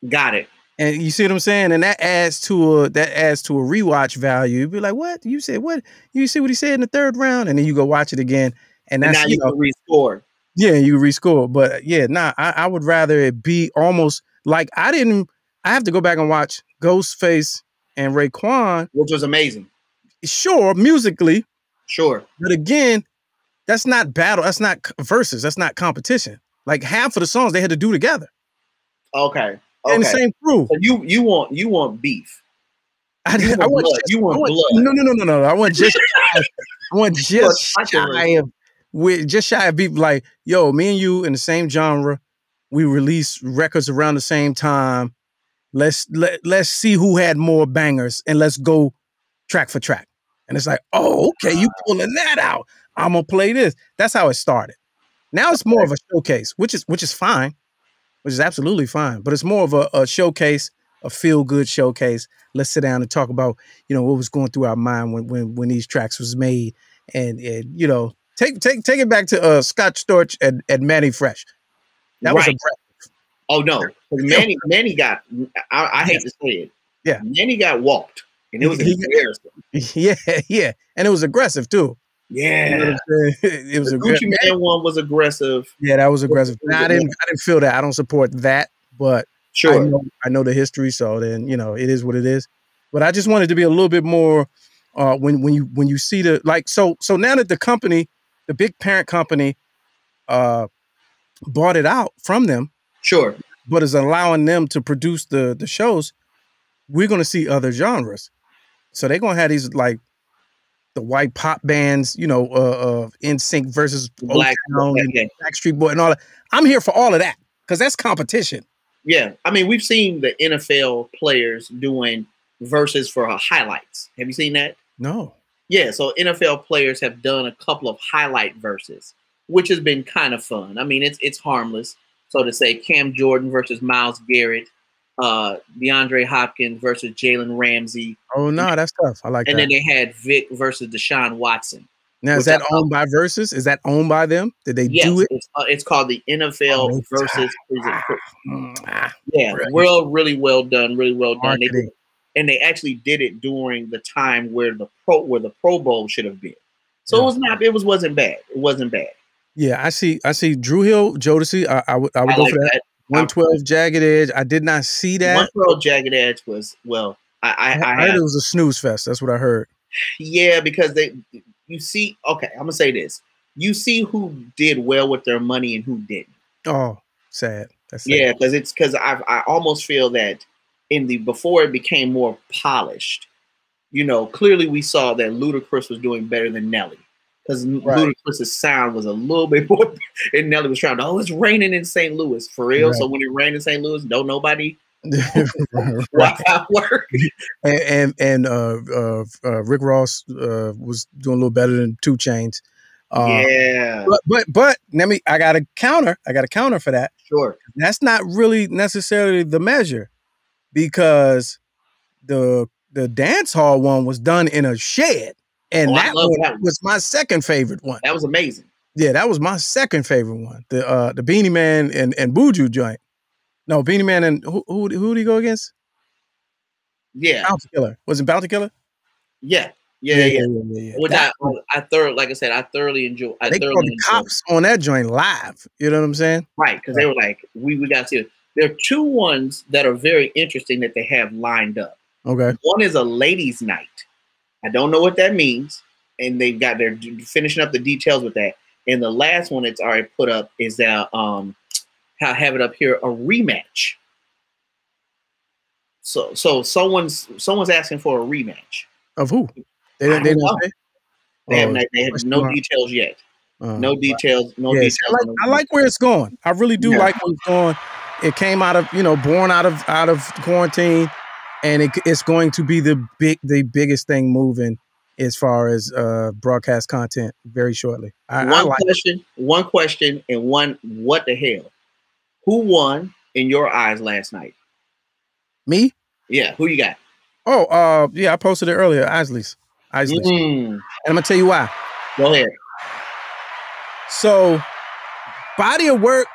[SPEAKER 7] Got it.
[SPEAKER 6] And you see what I'm saying? And that adds to a rewatch value. You'd be like, what? You said what? You see what he said in the third round? And then you go watch it again. And that's
[SPEAKER 7] now you can rescore.
[SPEAKER 6] Yeah, you rescore. But I would rather it be almost like I have to go back and watch Ghostface and Raekwon.
[SPEAKER 7] Which was amazing.
[SPEAKER 6] Sure, musically.
[SPEAKER 7] Sure.
[SPEAKER 6] But again, that's not battle. That's not versus. That's not competition. Like half of the songs they had to do together.
[SPEAKER 7] Okay.
[SPEAKER 6] And the same crew.
[SPEAKER 7] So you want beef.
[SPEAKER 6] I want blood. No. I want just shy of beef. Like, yo, me and you in the same genre. We release records around the same time. let's see who had more bangers, and let's go track for track. And it's like, oh, okay, you pulling that out. I'm gonna play this. That's how it started. Now it's more of a showcase, which is fine, which is absolutely fine. But it's more of a showcase, a feel-good showcase. Let's sit down and talk about, what was going through our mind when these tracks was made, and take it back to Scott Storch and Manny Fresh. That was aggressive.
[SPEAKER 7] Oh no, Manny got. I hate to say it.
[SPEAKER 6] Yeah,
[SPEAKER 7] Manny got walked, and it was embarrassing.
[SPEAKER 6] Yeah, and it was aggressive too.
[SPEAKER 7] Yeah,
[SPEAKER 6] it was
[SPEAKER 7] the Gucci Man one was aggressive.
[SPEAKER 6] Yeah, that was aggressive. I didn't feel that. I don't support that, but
[SPEAKER 7] sure,
[SPEAKER 6] I know the history, so then it is what it is. But I just wanted to be a little bit more when you see the so now that the company, the big parent company, bought it out from them.
[SPEAKER 7] Sure.
[SPEAKER 6] But is allowing them to produce the shows, we're going to see other genres. So they're going to have these the white pop bands, NSYNC versus O-Town and Backstreet Boy and all that. I'm here for all of that because that's competition.
[SPEAKER 7] Yeah. I mean, we've seen the NFL players doing verses for highlights. Have you seen that?
[SPEAKER 6] No.
[SPEAKER 7] Yeah. So NFL players have done a couple of highlight verses, which has been kind of fun. I mean, it's harmless. So to say Cam Jordan versus Myles Garrett, DeAndre Hopkins versus Jalen Ramsey.
[SPEAKER 6] Oh, no, that's tough. I like that.
[SPEAKER 7] And then they had Vic versus Deshaun Watson.
[SPEAKER 6] Now, is that owned by Verzuz? Is that owned by them? Did they do it?
[SPEAKER 7] It's called the NFL Verzuz. Yeah, really well done. Really well done. And they actually did it during the time where the Pro Bowl should have been. So it wasn't bad. It wasn't bad.
[SPEAKER 6] Yeah, I see Drew Hill, Jodeci. I would go for that. 112 Jagged Edge. I did not see that.
[SPEAKER 7] 112 Jagged Edge was I
[SPEAKER 6] heard it was a snooze fest. That's what I heard.
[SPEAKER 7] Yeah, because you see, okay, I'm gonna say this. You see who did well with their money and who didn't.
[SPEAKER 6] Oh, sad. That's sad.
[SPEAKER 7] Yeah, because I almost feel that before it became more polished, clearly we saw that Ludacris was doing better than Nelly. Because Ludacris' sound was a little bit more, and Nelly was trying to, it's raining in St. Louis for real. Right. So when it rained in St. Louis, don't nobody watch out work.
[SPEAKER 6] And Rick Ross was doing a little better than 2 Chainz.
[SPEAKER 7] Yeah,
[SPEAKER 6] but I got a counter for that.
[SPEAKER 7] Sure,
[SPEAKER 6] that's not really necessarily the measure because the dance hall one was done in a shed. And that was my second favorite one.
[SPEAKER 7] That was amazing.
[SPEAKER 6] Yeah, that was my second favorite one. The Beanie Man and Buju joint. No, Beanie Man and who did he go against?
[SPEAKER 7] Yeah,
[SPEAKER 6] Bounty Killer. Was it Bounty Killer?
[SPEAKER 7] Yeah. Which I thoroughly enjoy. They called the
[SPEAKER 6] cops on that joint live. You know what I'm saying?
[SPEAKER 7] Right, because they were like, we got to see it. There are 2 ones that are very interesting that they have lined up.
[SPEAKER 6] Okay.
[SPEAKER 7] One is a ladies' night. I don't know what that means, and they're finishing up the details with that. And the last one it's already put up is that I have it up here, a rematch. So someone's asking for a rematch
[SPEAKER 6] of who? They have
[SPEAKER 7] no details yet. No details. No details.
[SPEAKER 6] I like where it's going. I really do like where it's going. It came out of born out of quarantine. And it's going to be the biggest thing moving as far as broadcast content very shortly.
[SPEAKER 7] One question, and one what the hell? Who won in your eyes last night?
[SPEAKER 6] Me?
[SPEAKER 7] Yeah, who you got?
[SPEAKER 6] Oh, I posted it earlier. Isley's. And I'm gonna tell you why.
[SPEAKER 7] Go ahead.
[SPEAKER 6] So, body of work,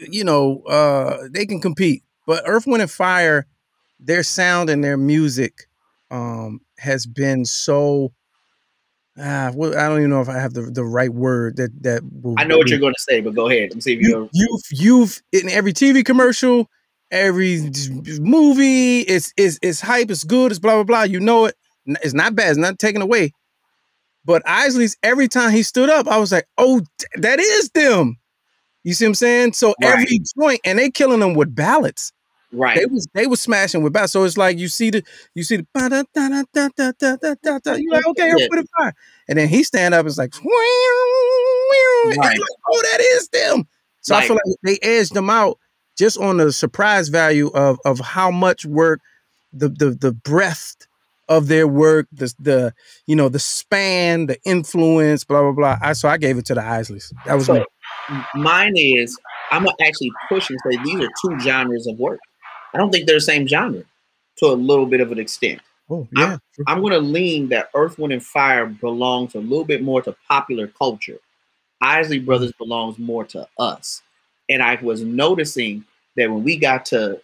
[SPEAKER 6] they can compete, but Earth, Wind, and Fire. Their sound and their music has been so. I don't even know if I have the right word that.
[SPEAKER 7] I know what you're going to say, but go ahead. Let me see if
[SPEAKER 6] you've in every TV commercial, every movie. It's hype. It's good. It's blah blah blah. You know it. It's not bad. It's not taken away. But Isley's every time he stood up, I was like, oh, that is them. You see what I'm saying? So every joint, and they killing them with ballads.
[SPEAKER 7] Right.
[SPEAKER 6] They was smashing with bass. So it's like you see the you're like, okay, I'll put it fire. And then he stand up and it's like, and you're like, oh, that is them. So I feel like they edged them out just on the surprise value of how much work, the breadth of their work, the span, the influence, blah blah blah. So I gave it to the Isleys. That was me.
[SPEAKER 7] Mine is, I'm gonna actually push and say these are two genres of work. I don't think they're the same genre to a little bit of an extent.
[SPEAKER 6] Oh yeah.
[SPEAKER 7] I'm gonna lean that Earth, Wind, and Fire belongs a little bit more to popular culture. Isley Brothers belongs more to us. And I was noticing that when we got to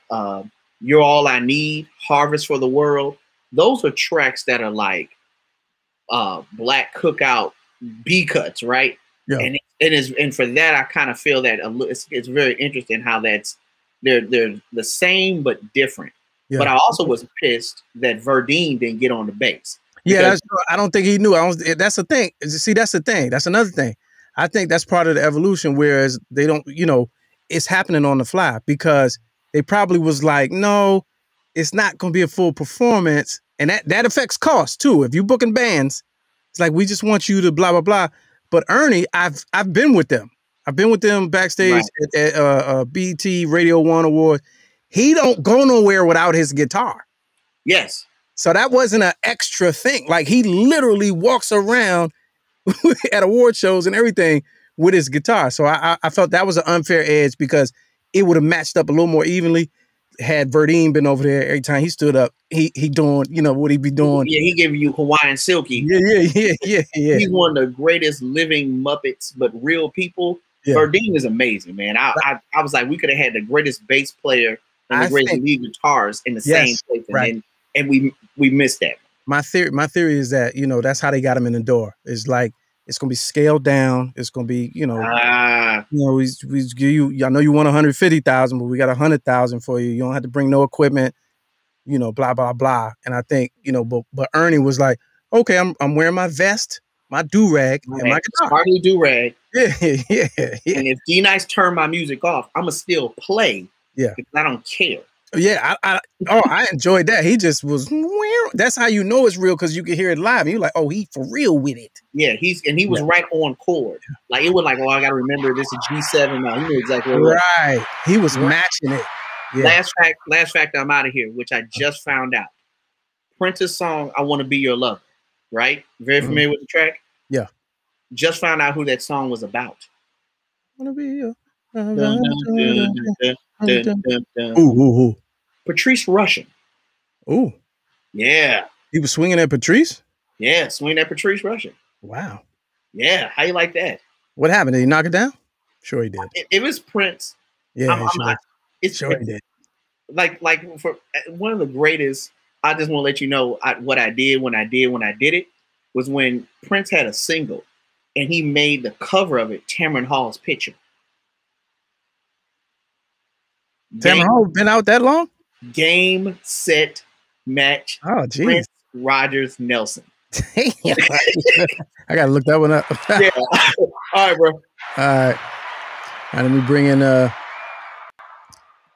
[SPEAKER 7] You're All I Need, Harvest for the World, those are tracks that are like Black Cookout B-cuts, right?
[SPEAKER 6] Yeah.
[SPEAKER 7] And for that, I kind of feel that it's very interesting how they're the same but different. Yeah. But I also was pissed that Verdine didn't get on the bass.
[SPEAKER 6] Yeah, I don't think he knew. That's the thing. See, that's the thing. That's another thing. I think that's part of the evolution, whereas they don't, it's happening on the fly because they probably was like, no, it's not going to be a full performance. And that affects cost too. If you're booking bands, it's like, we just want you to blah, blah, blah. But Ernie, I've been with them. I've been with them backstage at BET Radio 1 Award. He don't go nowhere without his guitar.
[SPEAKER 7] Yes.
[SPEAKER 6] So that wasn't an extra thing. Like, he literally walks around at award shows and everything with his guitar. So I felt that was an unfair edge because it would have matched up a little more evenly had Verdine been over there. Every time he stood up, he doing, what he'd be doing.
[SPEAKER 7] Yeah, he gave you Hawaiian Silky.
[SPEAKER 6] Yeah.
[SPEAKER 7] He's one of the greatest living Muppets, but real people. Yeah. Verdine is amazing, man. I was like, we could have had the greatest bass player and the greatest lead guitars in the same place.
[SPEAKER 6] Right.
[SPEAKER 7] And we missed that.
[SPEAKER 6] My theory is that, that's how they got him in the door. It's like, it's going to be scaled down. It's going to be, we give you, I know you want 150,000, but we got 100,000 for you. You don't have to bring no equipment, blah, blah, blah. And I think, but Ernie was like, okay, I'm wearing my vest, my do-rag, and my guitar.
[SPEAKER 7] Sparkly do-rag.
[SPEAKER 6] Yeah.
[SPEAKER 7] And if D-Nice turn my music off, I'm going to still play.
[SPEAKER 6] Yeah.
[SPEAKER 7] Because I don't care.
[SPEAKER 6] Yeah, I enjoyed that. He just was. That's how you know it's real, because you can hear it live. And you're like, oh, he for real with it.
[SPEAKER 7] Yeah, he was right on chord. Like, it was like, oh, I got to remember this is G7. No, he knew exactly what it was.
[SPEAKER 6] Right. He was matching it. Yeah.
[SPEAKER 7] Last fact, I'm out of here, which I just found out. Prince's song, I Want to Be Your Lover, right? Very familiar with the track?
[SPEAKER 6] Yeah.
[SPEAKER 7] Just found out who that song was about.
[SPEAKER 6] Want to be your
[SPEAKER 7] Ooh. Patrice Rushen.
[SPEAKER 6] Ooh.
[SPEAKER 7] Yeah.
[SPEAKER 6] He was swinging at Patrice?
[SPEAKER 7] Yeah, swinging at Patrice Rushen.
[SPEAKER 6] Wow.
[SPEAKER 7] Yeah, how you like that?
[SPEAKER 6] What happened? Did he knock it down? Sure he did.
[SPEAKER 7] It was Prince.
[SPEAKER 6] Yeah, sure he did.
[SPEAKER 7] Like for one of the greatest, I just want to let you know what I did when I did it was when Prince had a single and he made the cover of it Tamron Hall's picture.
[SPEAKER 6] Tamron Hall been out that long?
[SPEAKER 7] Game, set, match.
[SPEAKER 6] Oh, geez.
[SPEAKER 7] Prince Rogers Nelson.
[SPEAKER 6] I gotta look that one up.
[SPEAKER 7] Yeah. All right, bro.
[SPEAKER 6] All right. Let me bring in let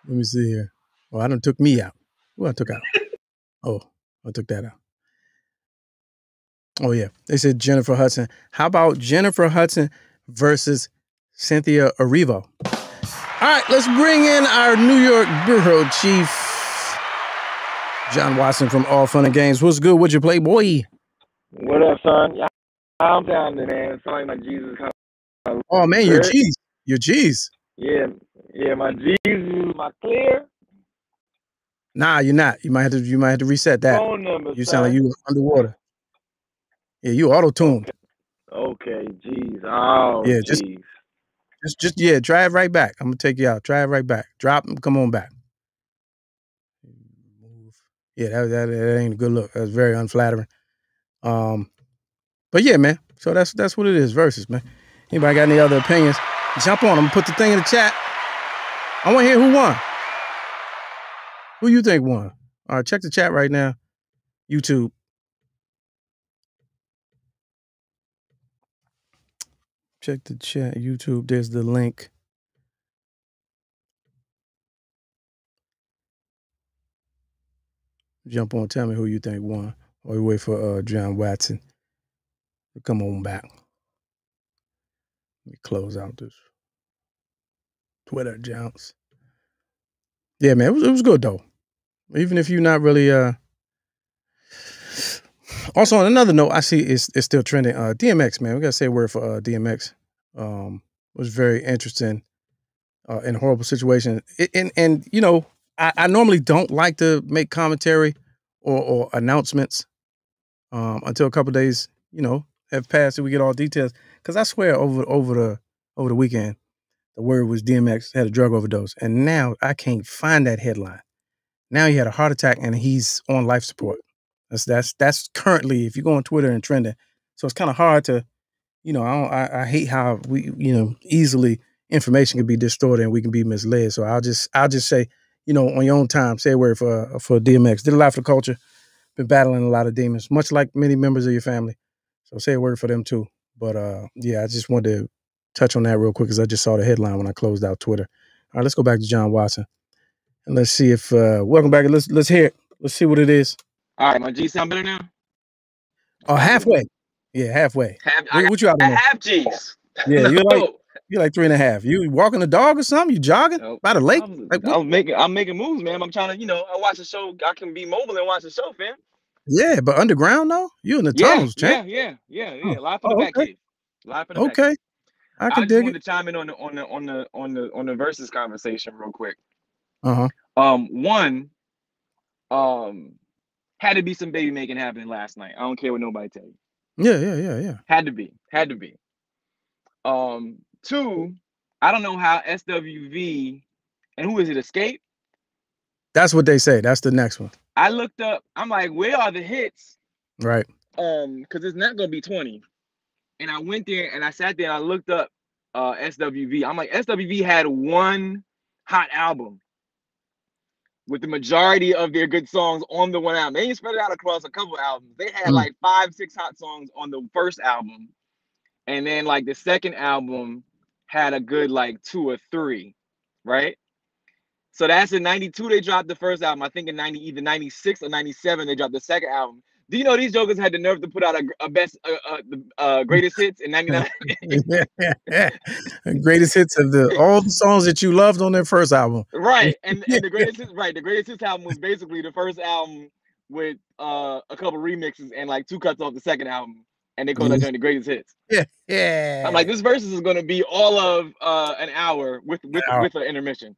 [SPEAKER 6] me see here. Oh, I done took me out. Who I took out? Oh, I took that out. Oh yeah. They said Jennifer Hudson. How about Jennifer Hudson versus Cynthia Erivo? All right, let's bring in our New York bureau chief, John Watson from All Fun and Games. What's good? What'd you play, boy?
[SPEAKER 8] What up, son? I'm down there, man. It's like my Jesus.
[SPEAKER 6] Oh man, your G's. Your G's.
[SPEAKER 8] Yeah, my Jesus, my clear.
[SPEAKER 6] Nah, you're not. You might have to reset that.
[SPEAKER 8] Phone number.
[SPEAKER 6] You sound like you underwater. Yeah, you auto-tuned.
[SPEAKER 8] Okay, geez. Oh,
[SPEAKER 6] yeah,
[SPEAKER 8] geez.
[SPEAKER 6] Just drive right back. I'm gonna take you out. Drive right back. Drop and come on back. Yeah, that ain't a good look. That's very unflattering. But yeah, man. So that's what it is. Versus, man. Anybody got any other opinions? Jump on. I'm gonna put the thing in the chat. I want to hear who won. Who you think won? All right, check the chat right now. YouTube. Check the chat. YouTube. There's the link. Jump on. Tell me who you think won. Or we wait for John Watson to come on back. Let me close out this Twitter jumps. Yeah, man, it was good though. Even if you're not really. Also, on another note, I see it's still trending. DMX, man, we gotta say a word for DMX. Was very interesting in a horrible situation. And you know, I normally don't like to make commentary or announcements until a couple days, you know, have passed and we get all details. Because I swear, over the weekend, the word was DMX had a drug overdose, and now I can't find that headline. Now he had a heart attack and he's on life support. That's currently, if you go on Twitter and trending. So it's kind of hard to, you know, I hate how we, you know, easily information can be distorted and we can be misled. So I'll just say, you know, on your own time, say a word for DMX. Did a lot for the culture. Been battling a lot of demons, much like many members of your family. So say a word for them too. But yeah, I just wanted to touch on that real quick because I just saw the headline when I closed out Twitter. All right, let's go back to John Watson and let's see if welcome back. Let's hear it. Let's see what it is.
[SPEAKER 8] All right, my G sound better now?
[SPEAKER 6] Oh, halfway. Yeah, halfway. What you out
[SPEAKER 8] I
[SPEAKER 6] on?
[SPEAKER 8] have G's.
[SPEAKER 6] Yeah,
[SPEAKER 8] No.
[SPEAKER 6] you're like 3.5. You walking the dog or something? You jogging by the lake?
[SPEAKER 8] I'm making moves, man. I'm trying to, you know, I watch the show. I can be mobile and watch the show, fam.
[SPEAKER 6] Yeah, but underground though? You in the tunnels, champ?
[SPEAKER 8] Yeah.
[SPEAKER 6] Oh,
[SPEAKER 8] Live from the back cave. Live from the back
[SPEAKER 6] okay.
[SPEAKER 8] cave.
[SPEAKER 6] I
[SPEAKER 8] just
[SPEAKER 6] dig
[SPEAKER 8] wanted
[SPEAKER 6] it.
[SPEAKER 8] to chime in on the Verzuz conversation real quick.
[SPEAKER 6] Uh-huh.
[SPEAKER 8] One, had to be some baby making happening last night. I don't care what nobody tell you.
[SPEAKER 6] Yeah.
[SPEAKER 8] Had to be. Two, I don't know how SWV and who is it, Escape?
[SPEAKER 6] That's what they say. That's the next one.
[SPEAKER 8] I looked up, I'm like, where are the hits?
[SPEAKER 6] Right.
[SPEAKER 8] Because it's not gonna be 20. And I went there and I sat there and I looked up SWV. I'm like, SWV had one hot album with the majority of their good songs on the one album. They didn't spread it out across a couple albums. They had like 5, 6 hot songs on the first album. And then like the second album had a good like 2 or 3, right? So that's in 92 they dropped the first album. I think in either 96 or 97 they dropped the second album. Do you know these jokers had the nerve to put out a best greatest hits in 99?
[SPEAKER 6] Yeah. Greatest hits of all the songs that you loved on their first album.
[SPEAKER 8] Right. And the greatest hits, right. The greatest hits album was basically the first album with a couple remixes and like 2 cuts off the second album. And they call that joint the greatest hits.
[SPEAKER 6] Yeah.
[SPEAKER 8] I'm like, this Verzuz is gonna be all of an hour with an intermission.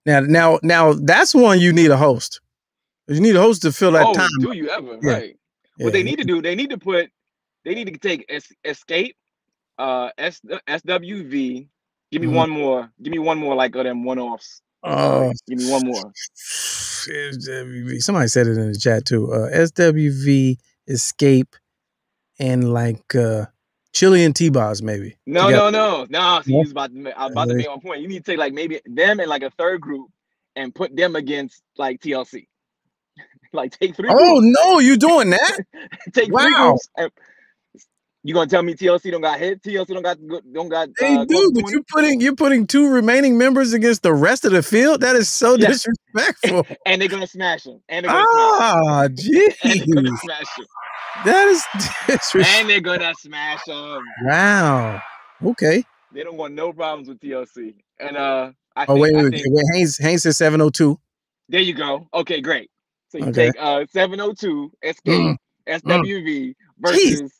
[SPEAKER 6] Now that's one you need a host. You need a host to fill that time.
[SPEAKER 8] Do you ever? Yeah. Right. What they need to do, they need to take Escape, SWV. Give me one more. Give me one more like them one-offs. Give me one more.
[SPEAKER 6] Somebody said it in the chat too. SWV, Escape, and like Chili and T-Boz maybe.
[SPEAKER 8] No. See, I was about to make one point. You need to take like maybe them and like a third group and put them against like TLC. Like take 3 groups.
[SPEAKER 6] Oh no, you doing that?
[SPEAKER 8] Take 3 groups. And you gonna tell me TLC don't got hit? TLC don't got.
[SPEAKER 6] They do, but you're putting 2 remaining members against the rest of the field. That is so disrespectful.
[SPEAKER 8] And they're gonna smash them. And
[SPEAKER 6] they're gonna
[SPEAKER 8] smash them.
[SPEAKER 6] That is disrespectful.
[SPEAKER 8] And they're gonna smash them.
[SPEAKER 6] Wow. Okay.
[SPEAKER 8] They don't want no problems with TLC. And
[SPEAKER 6] wait. Haynes says 702.
[SPEAKER 8] There you go. Okay, great. So you take 702 Escape SWV versus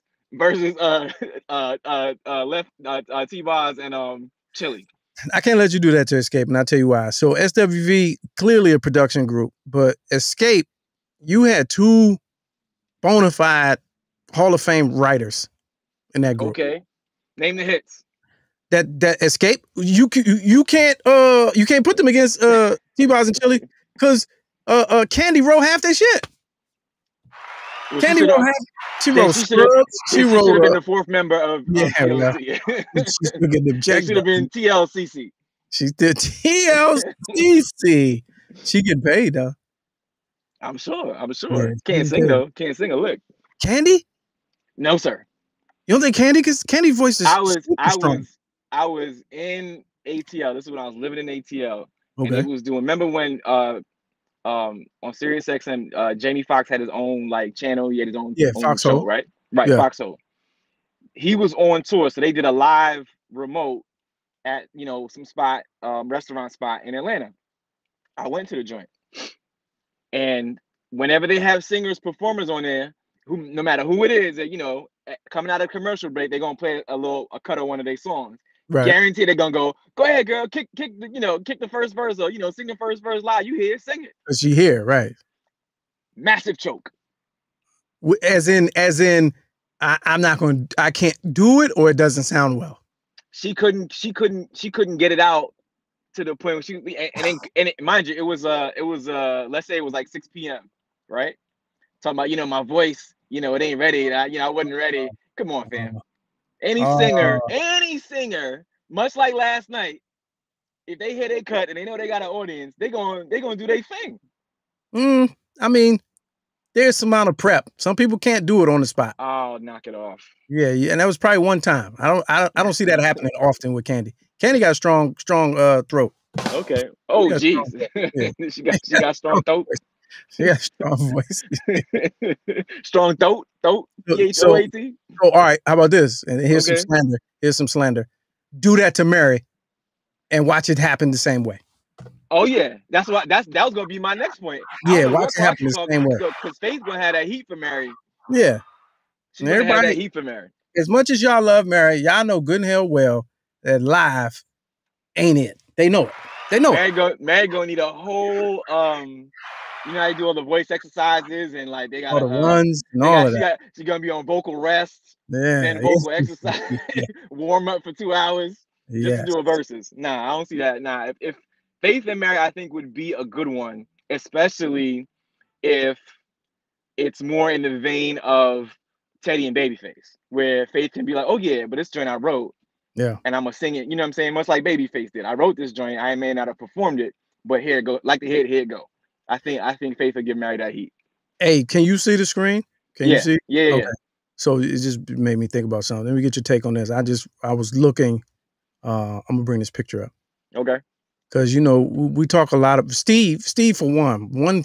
[SPEAKER 8] left T-Boz and Chili.
[SPEAKER 6] I can't let you do that to Escape, and I'll tell you why. So SWV, clearly a production group, but Escape, you had 2 bona fide Hall of Fame writers in that group.
[SPEAKER 8] Okay. Name the hits.
[SPEAKER 6] That Escape, you can't put them against T-Boz and Chili because Candy wrote half their shit.
[SPEAKER 8] Well,
[SPEAKER 6] Candy wrote half. She wrote Scrubs. She should have
[SPEAKER 8] been the 4th member of TLC. She should have been TLCC.
[SPEAKER 6] She's the TLCC. She get paid though.
[SPEAKER 8] I'm sure. Yeah, can't sing though. Can't sing a lick.
[SPEAKER 6] Candy?
[SPEAKER 8] No, sir.
[SPEAKER 6] You don't think Candy? Because Candy voice is strong.
[SPEAKER 8] I was in ATL. This is when I was living in ATL.
[SPEAKER 6] Okay.
[SPEAKER 8] And it was doing. Remember when on Sirius XM, Jamie Foxx had his own like channel. He had his own show, right? Right, yeah. Foxhole. He was on tour, so they did a live remote at some spot, restaurant spot in Atlanta. I went to the joint, and whenever they have singers, performers on there, who no matter who it is, that coming out of commercial break, they're gonna play a cut of one of their songs.
[SPEAKER 6] Right.
[SPEAKER 8] Guarantee they're gonna go ahead, girl, kick the first verse, or sing the first verse live. You hear, sing it.
[SPEAKER 6] Cause she here, right?
[SPEAKER 8] Massive choke.
[SPEAKER 6] As in, I'm not going. I can't do it, or it doesn't sound well.
[SPEAKER 8] She couldn't get it out to the point where mind you, it was let's say it was like 6 p.m. right? Talking about my voice, it ain't ready. I wasn't ready. Come on, fam. Any singer, much like last night, if they hear they cut and they know they got an audience, they gonna do their thing.
[SPEAKER 6] I mean, there's some amount of prep. Some people can't do it on the spot.
[SPEAKER 8] Oh, knock it off.
[SPEAKER 6] Yeah, and that was probably one time. I don't see that happening often with Candy. Candy got a strong throat.
[SPEAKER 8] Okay. Oh, jeez.
[SPEAKER 6] Yeah.
[SPEAKER 8] she got strong throat.
[SPEAKER 6] She got a strong voice.
[SPEAKER 8] Strong throat. T-H-O-A-T.
[SPEAKER 6] So, all right. How about this? And here's some slander. Here's some slander. Do that to Mary, and watch it happen the same way.
[SPEAKER 8] Oh yeah, that was gonna be my next point.
[SPEAKER 6] Yeah, watch it happen the same way.
[SPEAKER 8] Because Faith's gonna have that heat for Mary.
[SPEAKER 6] Yeah.
[SPEAKER 8] She's gonna have that heat for Mary.
[SPEAKER 6] As much as y'all love Mary, y'all know good and hell well that live ain't it. They know it. They know
[SPEAKER 8] Mary gonna need a whole how you do all the voice exercises and like they got
[SPEAKER 6] all the runs and all of that.
[SPEAKER 8] She's gonna be on vocal rest,
[SPEAKER 6] then
[SPEAKER 8] vocal exercise, warm up for 2 hours just to do a verses. Nah, I don't see that. Nah, if Faith and Mary, I think, would be a good one, especially if it's more in the vein of Teddy and Babyface, where Faith can be like, oh yeah, but this joint I wrote.
[SPEAKER 6] Yeah.
[SPEAKER 8] And I'm gonna sing it, you know what I'm saying? Much like Babyface did. I wrote this joint, I may not have performed it, but here it go. Like the here it go. I think Faith will give Mary that heat.
[SPEAKER 6] Hey, can you see the screen? Can you see?
[SPEAKER 8] Yeah, okay.
[SPEAKER 6] Yeah. So it just made me think about something. Let me get your take on this. I was looking, I'm gonna bring this picture up.
[SPEAKER 8] Okay.
[SPEAKER 6] Because we talk a lot of Steve for one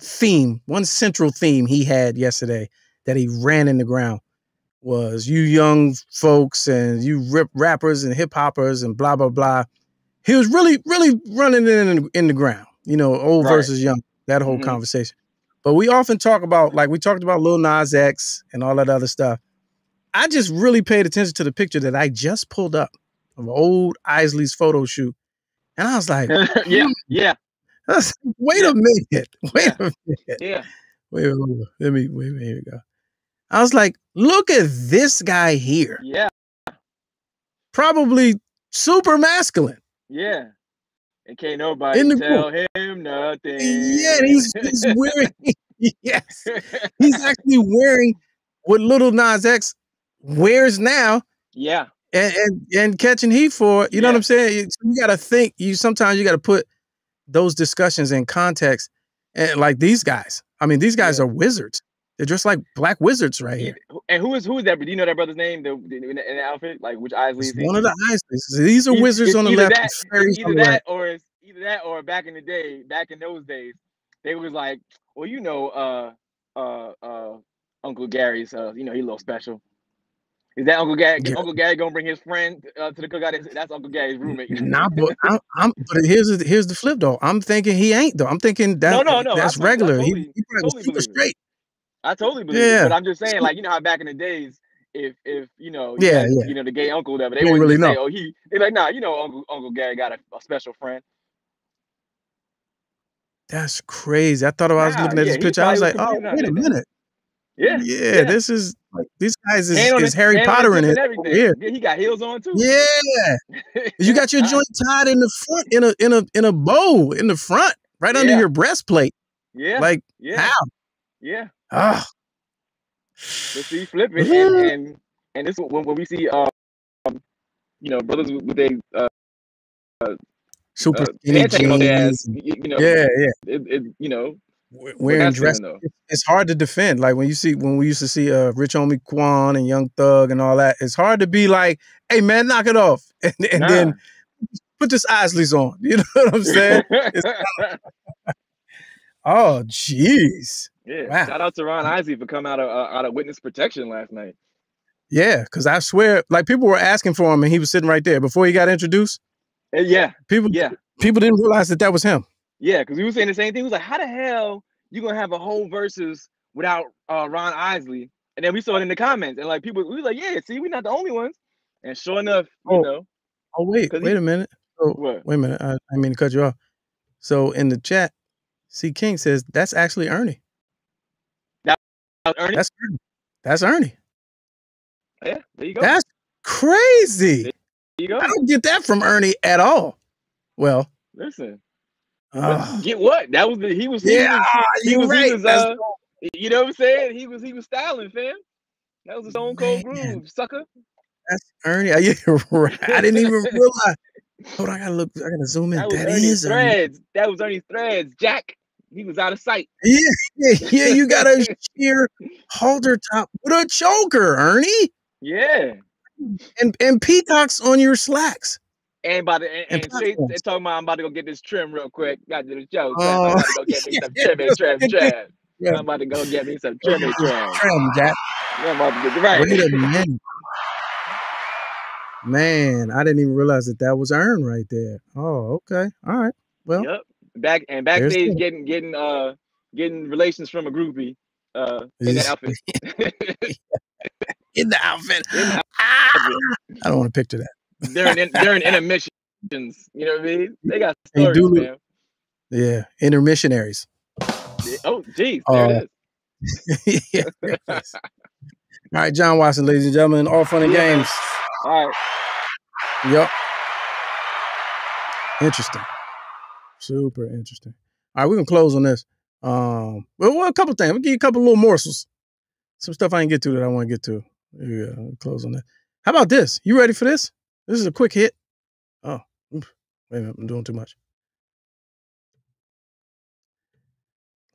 [SPEAKER 6] central theme he had yesterday that he ran in the ground was you young folks and you rappers and hip hoppers and blah blah blah. He was really running in the ground, old versus young, that whole conversation. But we often talk about, like we talked about Lil Nas X and all that other stuff. I just really paid attention to the picture that I just pulled up of old Isley's photo shoot. And I was like,
[SPEAKER 8] yeah.
[SPEAKER 6] Wait a minute. Wait a minute.
[SPEAKER 8] Yeah.
[SPEAKER 6] Wait, here we go. I was like, look at this guy here.
[SPEAKER 8] Yeah.
[SPEAKER 6] Probably super masculine.
[SPEAKER 8] Yeah. And can't nobody tell him nothing.
[SPEAKER 6] Yeah, he's wearing, yes. He's actually wearing what Lil Nas X wears now.
[SPEAKER 8] Yeah.
[SPEAKER 6] And catching heat for it. You know what I'm saying? You got to think, sometimes you got to put those discussions in context. And like these guys, I mean, these guys are wizards. They're just like black wizards right here.
[SPEAKER 8] And who is that? Do you know that brother's name in the outfit? Like which Isley is he?
[SPEAKER 6] One of the Isleys. These are wizards on the left.
[SPEAKER 8] Either that or back in those days, they was like, well, Uncle Gary's, he a little special. Is that Uncle Gary? Yeah. Uncle Gary gonna bring his friend to the cookout? That's Uncle Gary's roommate.
[SPEAKER 6] Nah, but but here's the flip though. I'm thinking he ain't though. I'm thinking that
[SPEAKER 8] no,
[SPEAKER 6] that's regular. He
[SPEAKER 8] totally
[SPEAKER 6] super straight.
[SPEAKER 8] I totally believe it. But I'm just saying, like, how back in the days, if the gay uncle, whatever, they wouldn't really say, know. They're like, nah, Uncle Gary got a special friend.
[SPEAKER 6] That's crazy. I thought I was looking at this picture. I was like, oh, wait a minute.
[SPEAKER 8] Yeah.
[SPEAKER 6] This is like these guys is Harry Potter in it.
[SPEAKER 8] Yeah, he got heels on too.
[SPEAKER 6] Yeah. You got your joint tied in the front in a bow in the front, right under your breastplate.
[SPEAKER 8] Yeah.
[SPEAKER 6] Like how?
[SPEAKER 8] Yeah.
[SPEAKER 6] Ah.
[SPEAKER 8] Let's see flipping and this when we see brothers with a
[SPEAKER 6] super skinny jeans. Wearing dress. It's hard to defend. Like when we used to see Rich Homie Quan and Young Thug and all that, it's hard to be like, hey man, knock it off. And then put this Isley's on. You know what I'm saying? Oh jeez.
[SPEAKER 8] Yeah. Wow. Shout out to Ron Isley for coming out of witness protection last night.
[SPEAKER 6] Yeah, because I swear, like people were asking for him and he was sitting right there before he got introduced.
[SPEAKER 8] Yeah.
[SPEAKER 6] People didn't realize that was him.
[SPEAKER 8] Yeah, because we were saying the same thing. He was like, how the hell you gonna have a whole versus without Ron Isley? And then we saw it in the comments, and like people, we was like, yeah, see, we're not the only ones. And sure enough, you
[SPEAKER 6] Oh,
[SPEAKER 8] know,
[SPEAKER 6] wait
[SPEAKER 8] because
[SPEAKER 6] a minute. Oh,
[SPEAKER 8] what?
[SPEAKER 6] wait a minute. I didn't mean to cut you off. So in the chat, C King says that's actually Ernie.
[SPEAKER 8] That was Ernie?
[SPEAKER 6] That's Ernie. That's Ernie.
[SPEAKER 8] Yeah, there you go.
[SPEAKER 6] That's crazy.
[SPEAKER 8] There you go.
[SPEAKER 6] I don't get that from Ernie at all. Well,
[SPEAKER 8] Listen. Get what? That was the he was
[SPEAKER 6] right.
[SPEAKER 8] you know what I'm saying? He was styling, fam. That was his own cold groove, sucker.
[SPEAKER 6] That's Ernie. You're right. I didn't even realize. Hold on, I gotta zoom in.
[SPEAKER 8] That was
[SPEAKER 6] That
[SPEAKER 8] Ernie's
[SPEAKER 6] is Ernie.
[SPEAKER 8] threads. That was Ernie's threads, Jack. He was out of sight.
[SPEAKER 6] Yeah. You got a sheer halter top with a choker, Ernie.
[SPEAKER 8] Yeah.
[SPEAKER 6] And peacocks on your slacks.
[SPEAKER 8] And straight talking about I'm about to go get this trim real quick. Got to the show. I'm about to go get me some trim.
[SPEAKER 6] Yeah.
[SPEAKER 8] I'm about to go get me some trim.
[SPEAKER 6] Jack.
[SPEAKER 8] I'm about to get right.
[SPEAKER 6] Wait a minute. Man, I didn't even realize that was Ern right there. Oh, okay. All right. Well,
[SPEAKER 8] yep. Backstage getting relations from a groupie in that outfit.
[SPEAKER 6] In the outfit. I don't want to picture that.
[SPEAKER 8] During intermissions, you know what I mean? They got stories, man.
[SPEAKER 6] Yeah, intermissionaries.
[SPEAKER 8] Oh, geez, there it
[SPEAKER 6] is. Yeah, there it is. All right, John Watson, ladies and gentlemen, all fun and games.
[SPEAKER 8] All right.
[SPEAKER 6] Yep. Interesting. Super interesting. All right, we're gonna close on this. Well, a couple things. We'll give you a couple little morsels. Some stuff I didn't get to that I want to get to. Yeah, I'll close on that. How about this? You ready for this? This is a quick hit. Oh, wait a minute, I'm doing too much.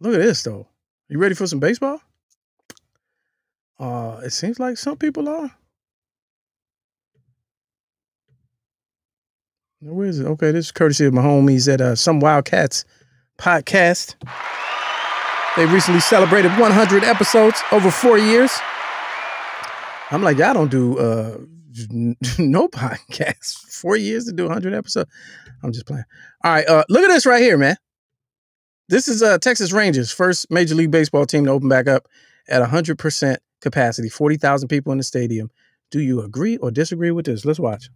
[SPEAKER 6] Look at this though. You ready for some baseball? It seems like some people are. Where is it? Okay, this is courtesy of my homies at Some Wildcats podcast. They recently celebrated 100 episodes over 4 years. I'm like, y'all don't do no podcasts. 4 years to do 100 episodes. I'm just playing. All right, look at this right here, man. This is Texas Rangers, first Major League Baseball team to open back up at 100% capacity, 40,000 people in the stadium. Do you agree or disagree with this? Let's watch.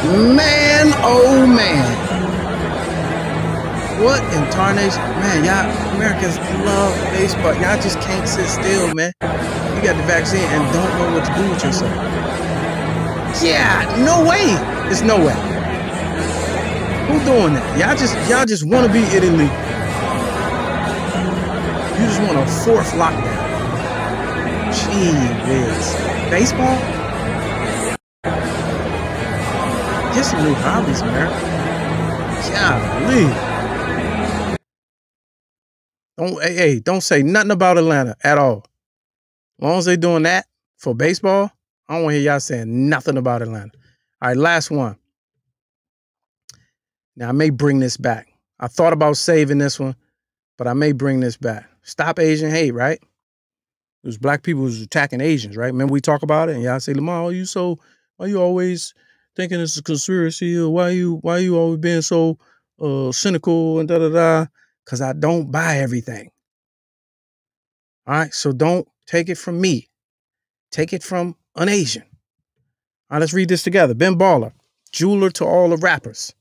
[SPEAKER 6] Man, oh man. What in tarnation? Man, y'all Americans love baseball. Y'all just can't sit still, man. You got the vaccine and don't know what to do with yourself. Yeah, no way. There's no way. Who doing that? Y'all just want to be Italy. You just want a fourth lockdown. Gee whiz. Baseball? Get some new hobbies, America. Golly. Don't say nothing about Atlanta at all. As long as they're doing that for baseball, I don't want to hear y'all saying nothing about Atlanta. All right, last one. Now, I may bring this back. I thought about saving this one, but I may bring this back. Stop Asian hate, right? It was black people who was attacking Asians, right? Remember we talk about it? And y'all say, Lamont, why you always thinking it's a conspiracy? Or why you always being so cynical and da-da-da? Because I don't buy everything. All right, so don't take it from me. Take it from an Asian. All right, let's read this together. Ben Baller, jeweler to all the rappers.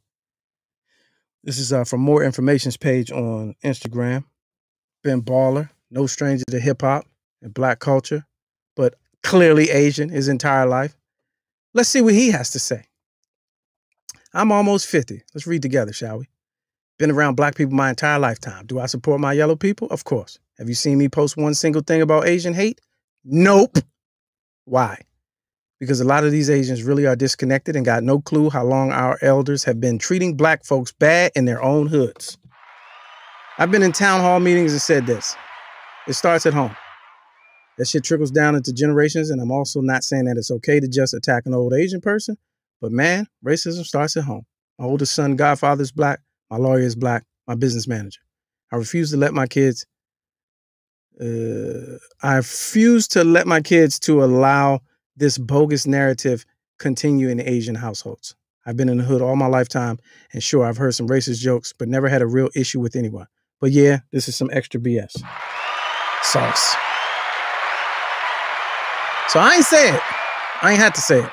[SPEAKER 6] This is from More Information's page on Instagram. Ben Baller, no stranger to hip-hop and black culture, but clearly Asian his entire life. Let's see what he has to say. I'm almost 50. Let's read together, shall we? Been around black people my entire lifetime. Do I support my yellow people? Of course. Have you seen me post one single thing about Asian hate? Nope. Why? Because a lot of these Asians really are disconnected and got no clue how long our elders have been treating black folks bad in their own hoods. I've been in town hall meetings and said this. It starts at home. That shit trickles down into generations, and I'm also not saying that it's okay to just attack an old Asian person, but man, racism starts at home. My oldest son, godfather, is black. My lawyer is black. My business manager. I refuse to let my kids I refuse to let my kids to allow this bogus narrative continue in Asian households. I've been in the hood all my lifetime, and sure, I've heard some racist jokes, but never had a real issue with anyone. But yeah, this is some extra BS. Sauce. So I ain't say it. I ain't had to say it.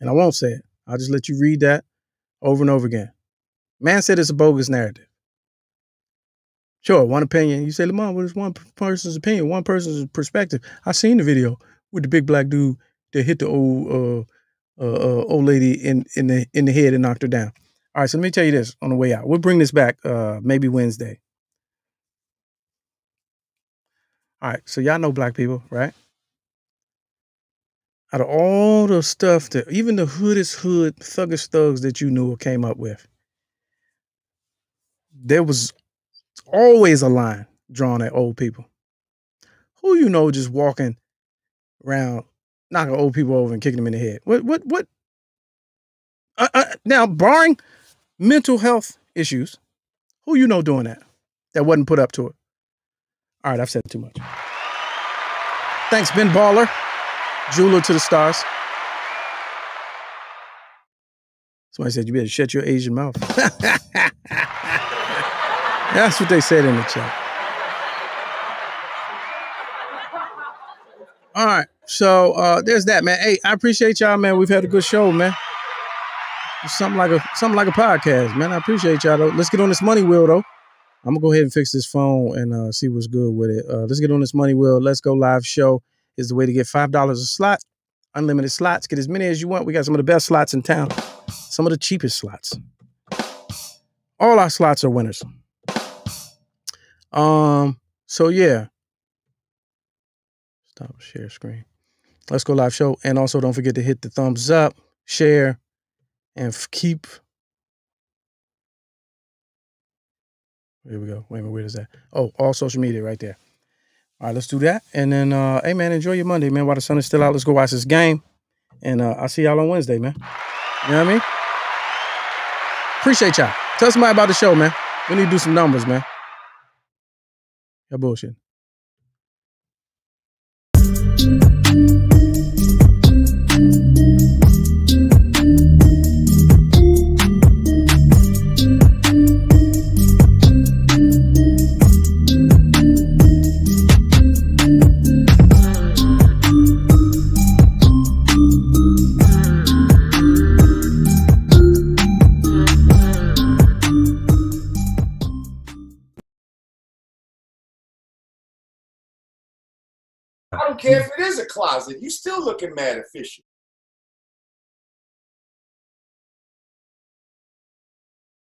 [SPEAKER 6] And I won't say it. I'll just let you read that over and over again. Man said it's a bogus narrative. Sure, one opinion. You say, Lamont, what is one person's opinion, one person's perspective? I seen the video with the big black dude that hit the old lady in the head and knocked her down. All right, so let me tell you this on the way out. We'll bring this back maybe Wednesday. All right, so y'all know black people, right? Out of all the stuff that even the thuggish thugs that you knew or came up with, there was always a line drawn at old people. Who you know just walking around knocking old people over and kicking them in the head? What? Now, barring mental health issues, who you know doing that wasn't put up to it? All right, I've said too much. Thanks, Ben Baller, jeweler to the stars. Somebody said you better shut your Asian mouth. That's what they said in the chat. All right, so there's that, man. Hey, I appreciate y'all, man. We've had a good show, man. It's something like a podcast, man. I appreciate y'all, though. Let's get on this money wheel, though. I'm gonna go ahead and fix this phone and see what's good with it. Let's get on this money wheel. Let's Go Live Show is the way to get $5 a slot. Unlimited slots. Get as many as you want. We got some of the best slots in town. Some of the cheapest slots. All our slots are winners. So yeah. Stop share screen. Let's Go Live Show. And also don't forget to hit the thumbs up, share, and keep. Here we go. Wait a minute, where is that? Oh, all social media right there. All right, let's do that. And then, hey, man, enjoy your Monday, man. While the sun is still out, let's go watch this game. And I'll see y'all on Wednesday, man. You know what I mean? Appreciate y'all. Tell somebody about the show, man. We need to do some numbers, man. Y'all bullshit.
[SPEAKER 1] I don't care if it is a closet. You still looking mad official.